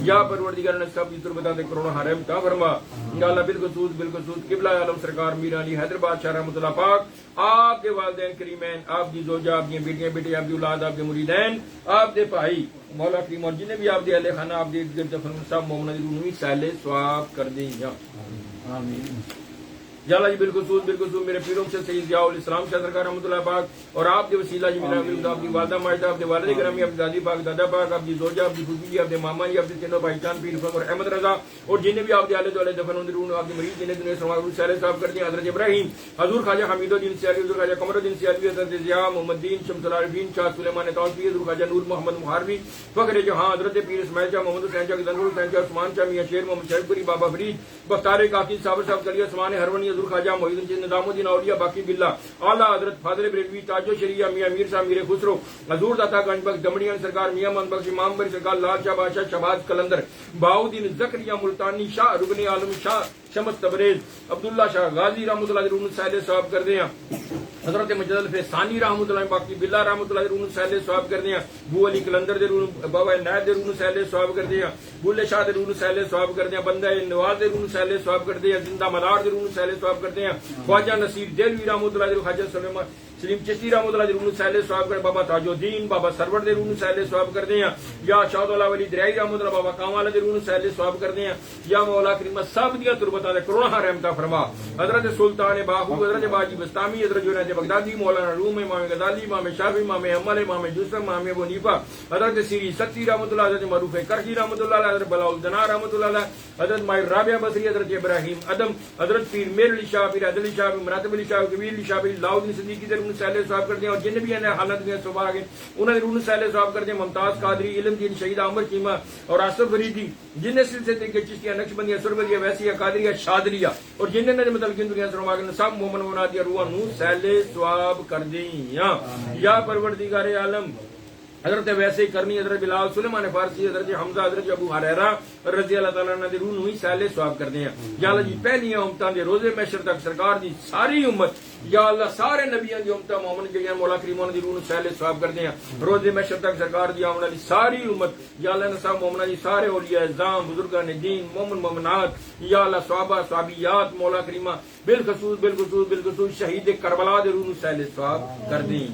یا پروردگار نے سب کی تربتاں تے کروڑوں حرم عطا فرما یا اللہ بالخصوص قبلہ عالم سرکار میر علی حیدرآباد شاہ رحمۃ اللہ پاک آپ کے والدین کریمین آپ دی زوجہ آپ کی بیٹیاں بیٹے آپ کی اولاد آپ کے مریدین آپ دے بھائی مولا کریم اور جنہیں بھی آپ دے اہل خانہ آپ دے دفن سب مومنہ دی روح نوی سہل ثواب کر دیں یا آمین یا اللہ جی بالخصوص میرے پیروں سے سید ضیاء الاسلام شاہ سرکار رحمۃ اللہ پاک اور آپ کے وسیلہ جی میرا آپ کی والدہ ماجدہ آپ کے والد گرامی آپ کی دادی پاک دادا پاک آپ کی زوجہ آپ کی پھوپھی جی آپ کے ماما جی آپ کے تینوں بھائی جان پیر فخر اور احمد رضا اور جنہیں بھی آپ کے آلے دولے دفن اندرون آپ کے مریض جنہیں دنیا سرما سہل صاحب کر دیں حضرت ابراہیم حضور خواجہ حمید الدین سیالوی حضور خواجہ قمر الدین سیالوی حضرت ضیاء محمد دین شمس العارفین شاہ سلیمان توسیع حضور خواجہ نور محمد مہاروی فخر جہاں حضرت پیر اسماعیل شاہ محمد حسین شاہ گزنور حسین شاہ عثمان شاہ میاں شیر محمد شریف پوری بابا فرید بختار کاکی صابر صاحب کلیہ عثمان ہرونی حضور خواجہ محی الدین نظام الدین اولیاء باقی باللہ اعلیٰ حضرت فاضل بریلوی تاج و شریعہ میاں میر صاحب میر خسرو حضور داتا گنج بخش دمڑیاں سرکار میاں من بخش امام بری سرکار لال شاہ بادشاہ شہباز قلندر بہاؤدین زکریا ملتانی شاہ رکن عالم شاہ شمس تبریز عبداللہ شاہ غازی رحمۃ اللہ علیہ سہل ثواب کر دیں حضرت مجد الفیسانی رحمۃ اللہ باقی باللہ رحمۃ اللہ علیہ سہل ثواب کر دیں بو علی قلندر دے بابا عنایت دے رون سہل ثواب کر دیں بولے شاہ دے رون سہل ثواب کر دیں بندہ نواز دے رون سہل ثواب کر دیں زندہ مدار دے رون سہل ثواب کر دیں خواجہ نصیر دہلوی رحمۃ اللہ علیہ خواجہ سلیم چشتی رحمۃ اللہ علیہ سہل ثواب کر بابا تاج الدین بابا سرور دے رون سہل ثواب کر دیں یا شاہد اللہ ولی دریائی رحمۃ اللہ بابا کامال دے رون سہل ثواب کر دیں یا مولا کریم سب دیا تربتاں دے کروڑاں رحمتاں فرما حضرت سلطان باہو حضرت باجی بستامی حضرت جنید بغدادی مولانا روم امام غزالی امام شافعی امام احمد امام یوسف امام ابو حنیفہ حضرت سیری ستی رحمۃ اللہ حضرت معروف کرخی رحمۃ اللہ علیہ حضرت بلاء الدنا رحمۃ اللہ علیہ حضرت ماہر رابعہ بصری حضرت ابراہیم ادم حضرت پیر میر علی شاہ پیر عدل شاہ مراتب علی شاہ کبیر علی شاہ لاؤدین صدیقی دے رون سہل ثواب کر دیں اور جن بھی حالت میں صبح گئے انہوں نے رون سہل ثواب کر دیں ممتاز قادری علم دین شہید عمر چیمہ اور آصف فریدی جن سلسلے کے چشتیہ نقشبندیہ سربدیہ ویسیہ قادریہ شادریہ اور جن نے مطلب دنیا سرما کے سب مومن بنا دیا روح نو سہل ثواب کر دیں یا پروردگار عالم حضرت ویسے ہی کرنی حضرت بلال سلیمان فارسی حضرت حمزہ حضرت ابو ہریرہ رضی اللہ تعالیٰ عنہ دی روح نو ہی سہل ثواب کر دیں یا اللہ جی پہلی امتاں دے روزے محشر تک سرکار دی ساری امت یا اللہ سارے نبیوں دی امتاں مومن جڑیاں مولا کریم دی روح نو سہل ثواب کر دیں روزے محشر تک سرکار دی آمن والی ساری امت یا اللہ نے سب مومنہ دی سارے اولیاء اعظام بزرگان دین مومن مومنات یا اللہ صحابہ صحابیات مولا کریمہ بالخصوص شہید کربلا دے روح نو سہل ثواب کر دیں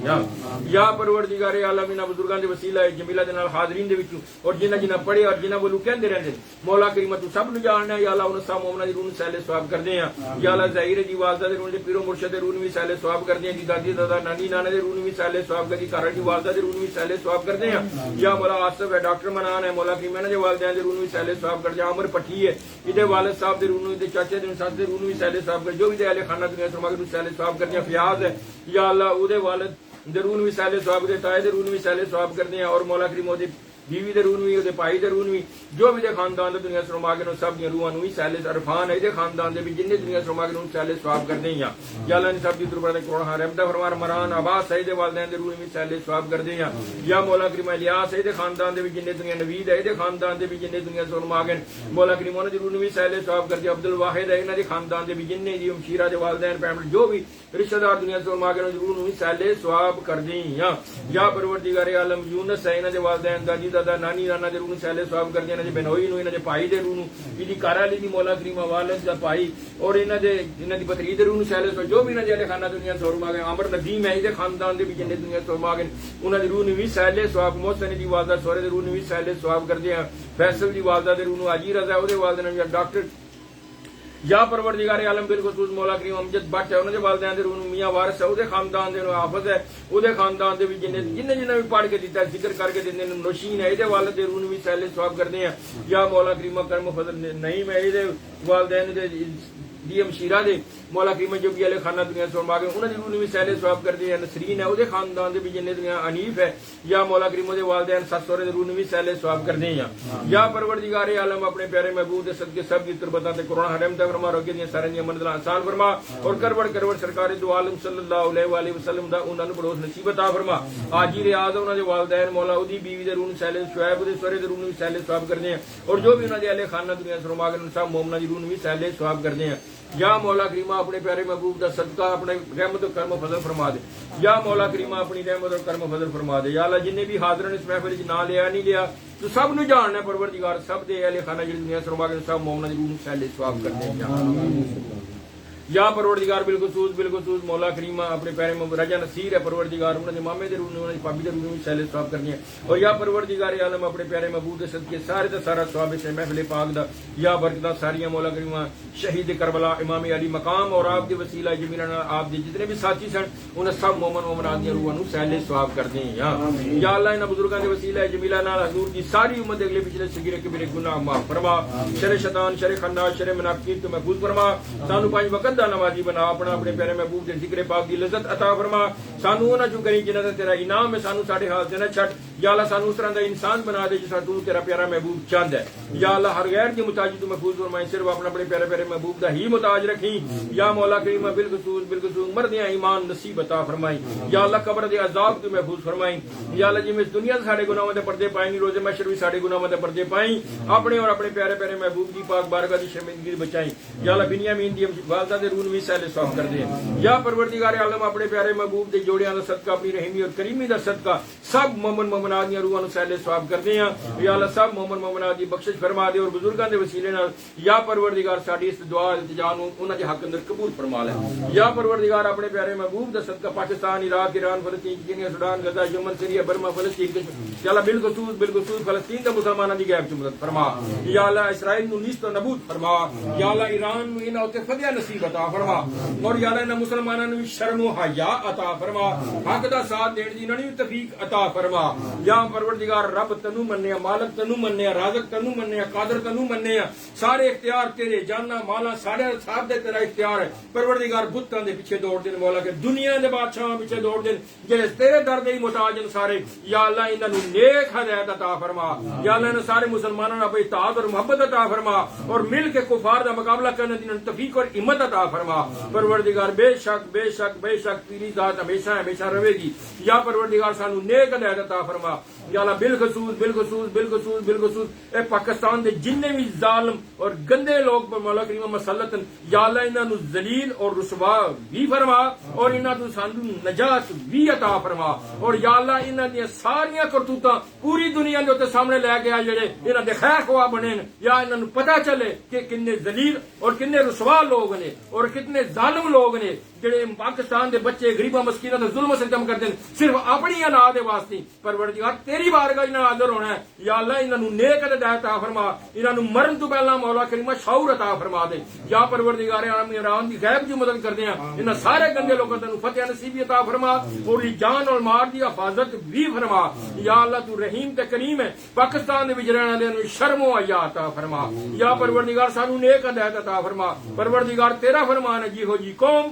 یا پروردگار عالم انہاں بزرگاں دے وسیلہ جمیلہ دے نال حاضرین دے وچوں اور جنہ پڑھے اور جنہ بولو کہندے رہندے مولا کریم تو سب نو جاننا یا اللہ انہاں سب مومناں دی روح نو سہل ثواب کر دیں یا اللہ ظاہر دی والدہ دے روح دے پیرو مرشد دے روح نو سہل ثواب کر دیں دی دادی دادا نانی نانا دے روح نو سہل ثواب کر دی گھر دی والدہ دے روح نو سہل ثواب کر دیں یا مولا آصف ہے ڈاکٹر منان ہے مولا کریم دے والدین دے روح نو سہل ثواب کر دیں عمر پٹھی ہے ادے والد صاحب دے روح نو دے چاچے دے ساس دے روح نو سہل ثواب کر جو بھی دے اہل خانہ دنیا سرما کے سہل ثواب کر دیں فیاض ہے یا اللہ او دے والد دے روح نو سہل ثواب دے تائے دے روح نو سہل ثواب کر دیں اور مولا کریم دے بیوی دے روح نو دے بھائی دے روح نو جو بھی دے خاندان دے دنیا سرما کے سب دی روحاں نو سہل عرفان ہے دے خاندان دے بھی جن دنیا سرما کے سہل ثواب کر دیں یا اللہ نے سب دی دربار دے کروڑاں رحمت فرما مران عباس سید دے والدین دے روح نو سہل ثواب کر دیں یا مولا کریم الیاس دے خاندان دے بھی جن دنیا نوید ہے دے خاندان دے بھی جن دنیا سرما کے مولا کریم دے روح نو سہل ثواب کر دیں عبد الواحد ہے انہاں دے خاندان دے بھی جن دی مشیرہ دے والدین فیملی جو بھی رشتہ دار دنیا سرما کے روح نو سہل ثواب کر دیں یا پروردگار عالم یونس ہے انہاں دے والدین دادی دادا نانی نانا دے روح نو سہل ثواب کر دیں انہاں دے بہنوئی نو انہاں دے بھائی دے روح نو دی گھر والی دی مولا کریم والد دا بھائی اور انہاں دی پتری دے روح نو سہل ثواب جو بھی انہاں دے خانہ دنیا سرما کے عمر ندیم ہے دے خاندان دے بھی جن دنیا سرما کے انہاں دی روح نو بھی سہل ثواب محسن دی والدہ سورے دے روح نو بھی سہل ثواب کر دیں فیصل دی والدہ دے روح نو حاجی رضا او دے والدہ نو ڈاکٹر یا پروردگار عالم بالخصوص مولا کریم امجد بٹ ہے انہوں نے والدین دے روح نو میاں وارث ہے او دے خاندان دے حافظ ہے او دے خاندان دے بھی جنہیں بھی پڑھ کے دیتا ہے ذکر کر کے دیتے ہیں نوشین ہے دے والد دے روح نو بھی سہل ثواب کرتے ہیں یا مولا کریم کرم فضل نعیم ہے دے والدین دے دی مشیرہ دے مولا کریم جو بھی علیہ خانہ دنیا سرما کے انہوں نے روح نو بھی سہل ثواب کرتے ہیں نسرین ہے او دے خاندان دے بھی جن دنیا انیف ہے یا مولا کریم دے والدین سس سورے دے روح نو بھی سہل ثواب کرتے ہیں یا پروردگار عالم اپنے پیارے محبوب دے صدقے سب کی تربتاں تے کروڑاں رحمت فرما روکے دی سارے دی منزلاں آسان فرما اور کروڑ سرکار دو عالم صلی اللہ علیہ والہ وسلم دا انہاں نو بڑوس نصیب عطا فرما حاجی ریاض انہاں دے والدین مولا اودی بیوی دے روح نو سہل شعیب دے سورے دے روح نو بھی سہل ثواب کرتے ہیں اور جو بھی انہاں دے اہل خانہ دنیا سرما کے سب مومناں دی روح نو بھی سہل ثواب کرتے ہیں یا مولا کریمہ اپنے پیارے محبوب دا صدقہ اپنے رحمت و کرم و فضل فرما دے یا مولا کریمہ اپنی رحمت و کرم و فضل فرما دے یا اللہ جنہیں بھی حاضرین اس محفل وچ نہ لیا نہیں لیا تو سب نو جاننا پروردگار سب دے اہل خانہ جڑی دنیا سرما کے سب مومناں دی روح نو سہل ثواب کرتے ہیں یا پروردگار بالخصوص مولا کریم اپنے پیارے میں رجا نصیر ہے پروردگار انہوں نے مامے دے روح نے انہوں نے پابی دے روح نے سہل ثواب کرنی ہے اور یا پروردگار عالم اپنے پیارے محبوب دے صدقے سارے تے سارا ثواب سے محفل پاک دا یا برکتاں ساریاں مولا کریم شہید کربلا امام علی مقام اور آپ کے وسیلہ جمیلہ آپ دے جتنے بھی ساتھی سن انہیں سب مومن مومنات دی روحاں نو سہل ثواب کر دیں یا اللہ انہاں بزرگاں دے وسیلہ جمیلہ نال حضور دی ساری امت اگلے پچھلے صغیر کبیرے گناہ معاف فرما شر شیطان شر خناس شر منافقین تو محفوظ فرما سانو پانچ وقت دا نمازی بنا اپنے پیارے محبوب دے ذکر پاک دی لذت عطا فرما سانو انہاں جو کریں جنہاں دا تیرا انعام ہے سانو ساڈے ہاتھ تے نہ چھٹ یا اللہ سانو اس طرح دا انسان بنا دے جس تو تیرا پیارا محبوب چاہندا ہے یا اللہ ہر غیر کے محتاج تو محفوظ فرمائے صرف اپنے پیارے پیارے محبوب دا ہی محتاج رکھیں یا مولا کریم بالخصوص مردیاں ایمان نصیب عطا فرمائیں یا اللہ قبر دے عذاب تو محفوظ فرمائیں یا اللہ جی اس دنیا سے ساڈے گناہاں دے پردے پائیں روز محشر بھی ساڈے گناہاں دے پردے پائیں اپنے اور اپنے پیارے پیارے محبوب دی پاک بارگاہ دی شرمندگی بچائیں یا اللہ بنیامین دی والدہ دے روح بھی سہل ثواب کر دے یا پروردگار عالم اپنے پیارے محبوب دے جوڑیاں دا صدقہ اپنی رحیمی اور کریمی دا صدقہ سب مومن مومنات دی روحاں نو سہل ثواب کر دے یا اللہ سب مومن مومنات دی بخشش فرما دے اور بزرگاں دے وسیلے نال یا پروردگار ساڈی اس دعا التجا نو انہاں دے حق اندر قبول فرما لے یا پروردگار اپنے پیارے محبوب دا صدقہ پاکستان عراق ایران فلسطین کینیا سوڈان غزہ یمن سیریا برما فلسطین یا اللہ بالخصوص فلسطین دے مسلماناں دی غیب چ مدد فرما یا اللہ اسرائیل نو نیست و نابود فرما یا اللہ ایران نو انہاں تے فتح نصیب عطا فرما اور یا اللہ انہاں مسلماناں نو شرم و حیا عطا فرما حق دا ساتھ دین دی انہاں نو توفیق عطا فرما یا پروردگار رب تنو منیا مالک تنو منیا رازق تنو منیا قادر تنو منیا سارے اختیار تیرے جاننا مالا سارے ساتھ دے تیرا اختیار ہے پروردگار بتاں دے پیچھے دوڑ دین مولا کہ دنیا دے بادشاہاں پیچھے دوڑ دین جڑے تیرے در دے محتاج ہیں سارے یا اللہ انہاں نو نیک ہدایت عطا فرما یا اللہ نے سارے مسلمانوں نے اپنی اطاعت اور محبت عطا فرما اور مل کے کفار دا مقابلہ کرنے دی توفیق اور ہمت عطا فرما پروردگار بے شک تیری ذات ہمیشہ رہے گی یا پروردگار سانو نیک ہدایت عطا فرما یا اللہ بالخصوص اے پاکستان دے جننے بھی ظالم اور گندے لوگ پر مولا کریم مسلط یا اللہ انہاں نو ذلیل اور رسوا بھی فرما اور انہاں تو سانو نجات بھی عطا فرما اور یا اللہ انہاں دی ساریاں کرتوتاں پوری دنیا دے تے سامنے لے کے آ جڑے انہاں دے خیر خواہ بنے یا انہاں نو پتہ چلے کہ کتنے ذلیل اور کتنے رسوا لوگ نے اور کتنے ظالم لوگ نے جڑے پاکستان دے بچے غریباں مسکیناں تے ظلم و ستم کردے صرف اپنی انا دے واسطے پروردگار تیری بارگاہ انہاں حاضر ہونا ہے یا اللہ انہاں نو نیک ہدایت عطا فرما انہاں نو مرن تو پہلا مولا کریم شعور عطا فرما دے یا پروردگار عالم ایران دی غیب جو مدد کردے ہیں انہاں سارے گندے لوگاں تے فتح نصیب عطا فرما اور جان اور مال دی حفاظت بھی فرما یا اللہ تو رحیم تے کریم ہے پاکستان دے وچ رہن والے نو شرم و حیا عطا فرما یا پروردگار سانو نیک ہدایت عطا فرما پروردگار تیرا فرمان ہے جی ہو جی قوم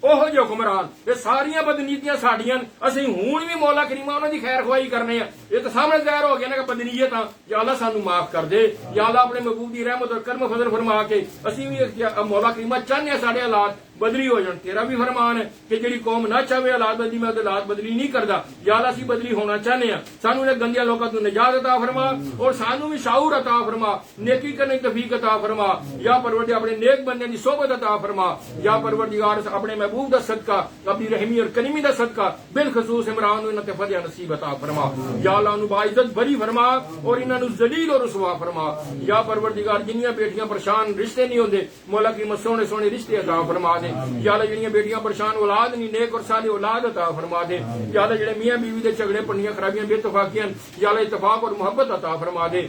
اوہ جو حکمران یہ ساریاں بدنیتیاں ساڈیاں اسی ہون بھی مولا کریم انہاں دی خیر خواہی کرنے ہیں یہ تو سامنے ظاہر ہو گیا نا کہ بدنیت ہاں یا اللہ سانو معاف کر دے یا اللہ اپنے محبوب دی رحمت اور کرم فضل فرما کے اسی بھی مولا کریم چاہنے ہیں ساڈے حالات بدلی ہو جان تیرا بھی فرمان ہے کہ جڑی قوم نہ چاہے حالات بدلی میں حالات بدلی نہیں کردا یا اللہ اسی بدلی ہونا چاہنے ہیں سانو نے گندیاں لوکاں تو نجات عطا فرما اور سانو بھی شعور عطا فرما نیکی کرنے کی توفیق عطا فرما یا پروردگار اپنے نیک بندے دی صحبت عطا فرما یا پروردگار اپنے محبوب دا صدقہ اپنی رحمی اور کریمی دا صدقہ بالخصوص عمران نو انہاں تے فتح نصیب عطا فرما یا اللہ انہاں باعزت بری فرما اور انہاں نو ذلیل اور رسوا فرما یا پروردگار جنیاں بیٹیاں پریشان رشتے نہیں ہوندے مولا کریم سونے سونے رشتے عطا فرما دے یا اللہ جڑیاں بیٹیاں پریشان اولاد نہیں نیک اور صالح اولاد عطا فرما دے یا اللہ جڑے میاں بیوی دے جھگڑے پنیاں خرابیاں بے اتفاقیاں یا اللہ اتفاق اور محبت عطا فرما دے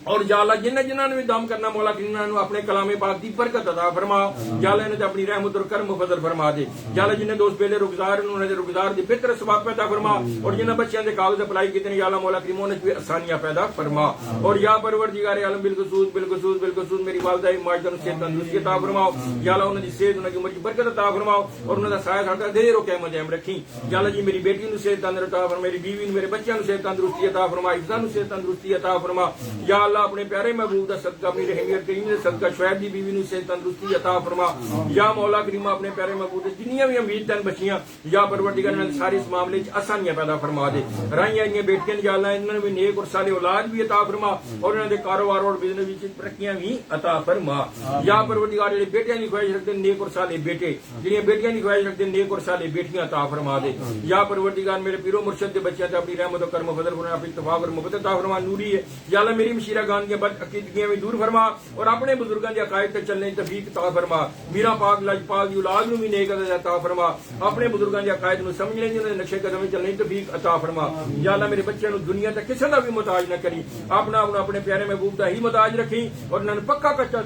اور یا اللہ جنہاں نے بھی دم کرنا مولا کریم انہاں نو اپنے کلام پاک دی برکت عطا فرما یا اللہ انہاں تے اپنی رحمت اور کرم و فضل فرما دے یا اللہ جنہاں دوست بیلے رگزار انہاں دے رگزار دی بہتر ثواب پیدا فرما اور جنہاں بچیاں دے کاغذ اپلائی کیتے ہیں یا اللہ مولا کریم انہاں تے آسانیاں پیدا فرما اور یا پروردگار عالم بالخصوص میری والدہ ماجدہ نو صحت تندرستی عطا فرما یا اللہ انہاں دی صحت انہاں دی عمر دی برکت عطا فرما اور انہاں دا سایہ ساتھ دیر و قیامت قائم رکھی یا اللہ جی میری بیٹی نو صحت تندرستی عطا فرما میری بیوی نو میرے بچیاں نو صحت تندرستی عطا فرما حفظہ نو صحت تندرستی عطا فرما یا اللہ اپنے پیارے محبوب دا صدقہ اپنی رحمی اور کریم دے صدقہ شعیب دی بیوی نو صحت تندرستی عطا فرما یا مولا کریم اپنے پیارے محبوب دے جنیاں بھی امید تن بچیاں یا پروردگار نے سارے اس معاملے وچ آسانیاں پیدا فرما دے رائیاں انہاں بیٹیاں یا اللہ انہاں نوں نیک اور صالح اولاد بھی عطا فرما اور انہاں دے کاروبار اور بزنس وچ ترقیاں بھی عطا فرما یا پروردگار جڑے بیٹیاں دی خواہش رکھدے نیک اور صالح بیٹے جڑیاں بیٹیاں دی خواہش رکھدے نیک اور صالح بیٹیاں عطا فرما دے یا پروردگار میرے پیرو مرشد دے بچیاں تے اپنی رحمت و کرم و فضل فرما اپنی اتفاق اور محبت عطا فرما نوری ہے یا اللہ میری مشیرہ گان کی بد عقیدگیاں بھی دور فرما اور اپنے بزرگوں کے عقائد تے چلنے کی توفیق عطا فرما میرا پاک لاجپال دی اولاد نو بھی نیک عطا فرما اپنے بزرگوں کے عقائد نو سمجھنے دی انہاں دے نقشے قدم چلنے کی توفیق عطا فرما یا اللہ میرے بچے نو دنیا تے کسے دا بھی محتاج نہ کری اپنا اپنے پیارے محبوب دا ہی محتاج رکھی اور انہاں نوں پکا کچا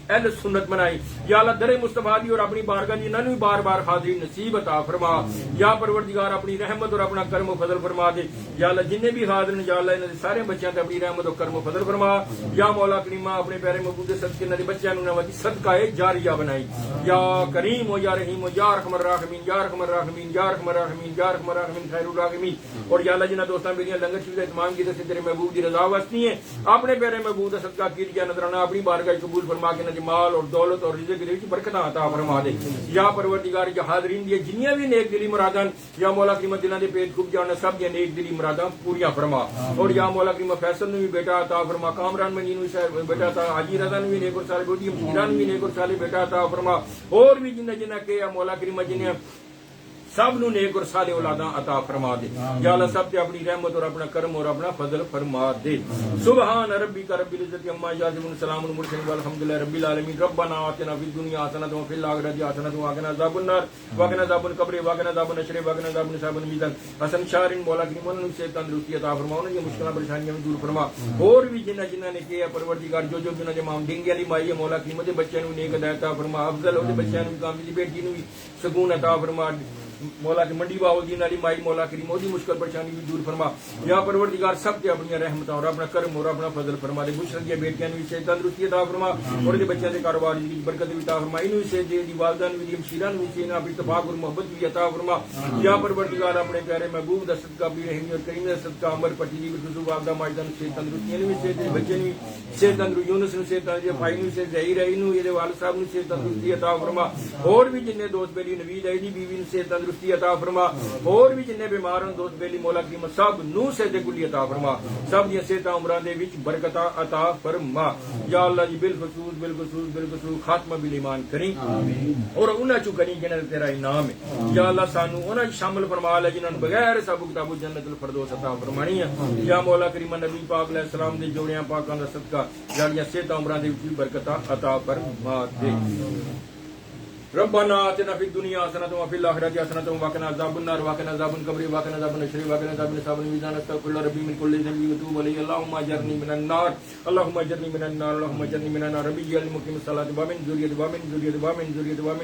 اہل سنت بنائی یا اللہ در مصطفیٰ دی اور اپنی بارگاہ دی انہاں نوں بار بار حاضری نصیب عطا فرما یا پروردگار اپنی رحمت اور اپنا کرم و فضل فرما دے یا اللہ جننے بھی حاضر ہیں یا اللہ انہاں دے سارے بچیاں تے اپنی رحمت اور کرم و فضل فرما یا مولا کریمہ اپنے پیارے محبوب دے صدقے انہاں دے بچیاں نوں نواں صدقہ جاریہ بنائی یا کریم و یا رحیم و یا ارحم الراحمین یا ارحم الراحمین یا ارحم الراحمین یا ارحم الراحمین خیر الراحمین اور یا اللہ جنہاں دوستاں میریاں لنگر شریف اہتمام کیتے سے تیرے محبوب دی رضا واسطے ہیں اپنے پیارے محبوب دا صدقہ کیجیے نظرانہ اپنی بارگاہ قبول فرما کے نہ مال اور دولت اور رزق کے وچ برکت عطا فرما دے یا پروردگار جو حاضرین دی جنیاں بھی نیک دلی مراداں یا مولا کریم دلاں دے پیٹ خوب جان سب دی نیک دلی مراداں پوریاں فرما اور یا مولا کریم فیصل نو بھی بیٹا عطا فرما کامران منی نو بیٹا عطا حاجی رضا نو بھی نیک اور صالح گوڈی مشیران نو بھی نیک اور صالح بیٹا عطا فرما اور بھی جنہ کہ یا مولا کریم جنہ سب نو نیک اور صالح اولاداں عطا فرما دے یا اللہ سب تے اپنی رحمت اور اپنا کرم اور اپنا فضل فرما دے سبحان ربک رب العزت عما یصفون سلام المرسلین والحمد للہ رب العالمین ربنا آتنا فی الدنیا حسنۃ وفی الآخرۃ حسنۃ وقنا عذاب النار وقنا عذاب القبر وقنا عذاب النشر وقنا عذاب حساب المیزان حسن شارن مولا کریم ان سے تندرستی عطا فرما ان کی مشکلات پریشانیاں دور فرما اور بھی جنہ نے کیا پروردگار جو جنہ دے مام ڈنگی علی مائی مولا کریم دے بچیاں نو نیک ہدایت عطا فرما افضل دے بچیاں نو کامیابی بیٹی نو سکون عطا فرما مولا کی منڈی باؤدین علی مائی مولا کریم دی مشکل پریشانی بھی دور فرما یا پروردگار سب کے اپنی رحمت اور اپنا کرم اور اپنا فضل فرما دے بشرا دی بیٹیاں نو سے تندرستی عطا فرما اور دے بچیاں دے کاروبار دی برکت عطا فرما انو سے دی والدین دی ہمشیران نو سے اپنی اتفاق اور محبت بھی عطا فرما یا پروردگار اپنے پیارے محبوب دا صدقہ بھی رحمی اور کریم دا صدقہ عمر پٹی دی خصوص واقعہ ماجدان سے تندرستی نو سے دے بچے نو سے تندرستی یونس نو سے تندرستی بھائی نو سے ظہیر نو یہ والد صاحب نو سے تندرستی عطا فرما اور بھی جن دوست بیلی نوید دی بیوی سے تندرستی عطا فرما اور بھی جن بیمار ہیں دوست بیلی مولا کریم سب نو سے دے کلی عطا فرما سب دی صحت عمراں دے وچ برکت عطا فرما یا اللہ جی بالخصوص خاتمہ بالایمان کریں اور انہاں چوں کریں جنہاں تیرا انعام ہے یا اللہ سانو انہاں شامل فرما لے جنہاں بغیر سب کتاب جنت الفردوس عطا فرمانی ہے یا مولا کریم نبی پاک علیہ السلام دے جوڑیاں پاکاں دا صدقہ یا صحت عمراں دے وچ برکت عطا فرما دے ربنا آتنا فی الدنیا حسنۃ وفی الآخرۃ حسنۃ وقنا عذاب النار وقنا عذاب القبر وقنا عذاب النشر وقنا عذاب حساب المیزان استغفر اللہ ربی من کل ذنب وتوب الیہ اللهم اجرنی من النار اللهم اجرنی من النار اللهم اجرنی من النار ربی اجعلنی مقیم الصلاۃ ومن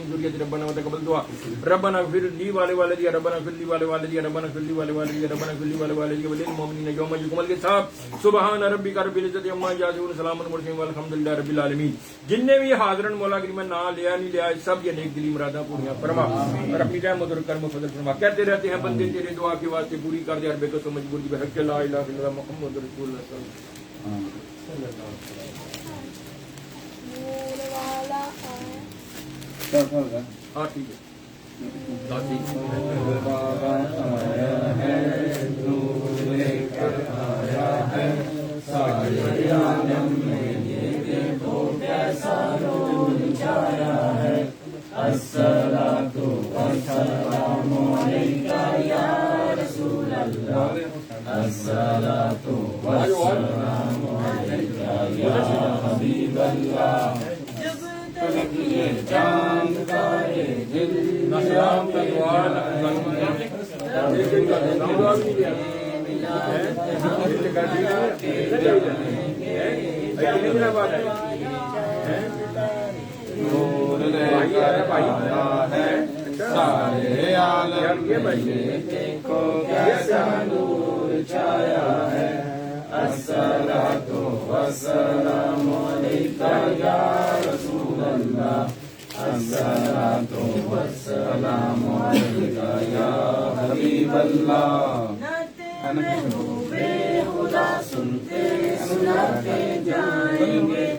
ذریتی ربنا وتقبل دعاء ربنا اغفر لي ولوالدي ربنا اغفر لي ولوالدي ربنا اغفر لي ولوالدي ربنا اغفر لي ولوالدي وللمؤمنین یوم یقوم الحساب سبحان ربک رب العزت عما یصفون سلام علی المرسلین والحمد للہ رب العالمین جننے بھی حاضرن مولا کریم نہ لیا نہیں لیا سب یہ نیک دلی مراداں پوریاں فرما اور اپنی رحمت اور کرم و فضل فرما کہتے رہتے ہیں بندے تیرے دعا کے واسطے پوری کر دے ہر بے کس و مجبوری بحق لا الہ الا اللہ محمد رسول اللہ صلی اللہ علیہ وسلم ہاں ٹھیک ہے الصلاۃ والسلام علیکہ یا رسول اللہ الصلاۃ والسلام علیکہ یا حبیب اللہ جب تک یہ چاند تارے دل نظام تقوال سارے عالم کو کیسا نور چھایا ہے الصلاۃ والسلام علیکہ یا رسول اللہ الصلاۃ والسلام علیکہ یا حبیب اللہ محبوب خدا سنتے سناتے جائیں گے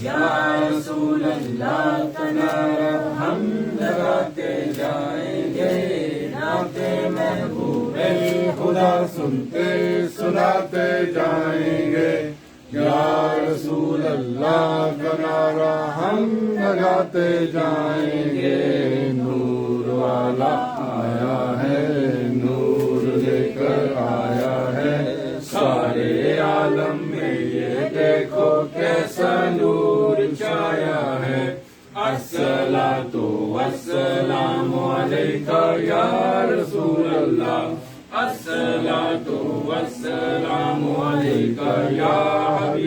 یا رسول اللہ کا نعرہ ہم لگاتے جائیں گے نعت محبوب خدا سنتے سناتے جائیں گے یا رسول اللہ کا نعرہ ہم لگاتے جائیں گے نور والا آیا ہے نور لے کر آیا ہے سارے عالم میں یہ دیکھ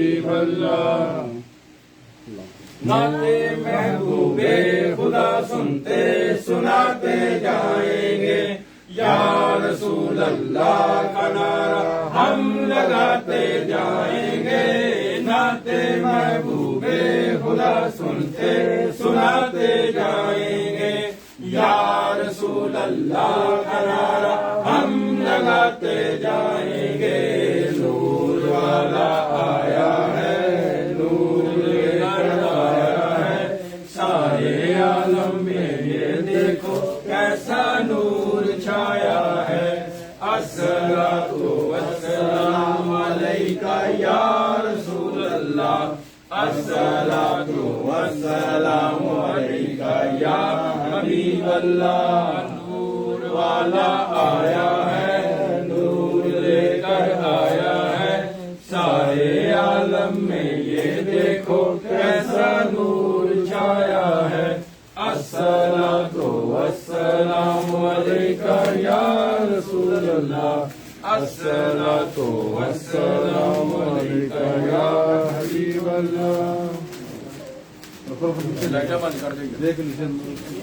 حبیب اللہ ناتے محبوب خدا سنتے سناتے جائیں گے یا رسول اللہ کا نعرہ ہم لگاتے جائیں گے ناتے محبوب خدا سنتے سناتے جائیں گے یا رسول اللہ کا نعرہ ہم لگاتے جائیں گے نور والا آیا ہے نور لے کر آیا ہے سارے عالم میں یہ دیکھو کیسا نور چھایا ہے الصلاۃ والسلام علیکہ یا رسول اللہ الصلاۃ والسلام علیکہ یا حبیب اللہ نور والا آیا ہے نور لے کر آیا ہے سارے عالم میں یہ دیکھو کیسا نور چھایا ہے الصلاۃ والسلام علیکہ یا رسول اللہ الصلاۃ والسلام علیکہ یا حبیب اللہ لائٹاں بند کر دیں گے. دیکھ لیجیے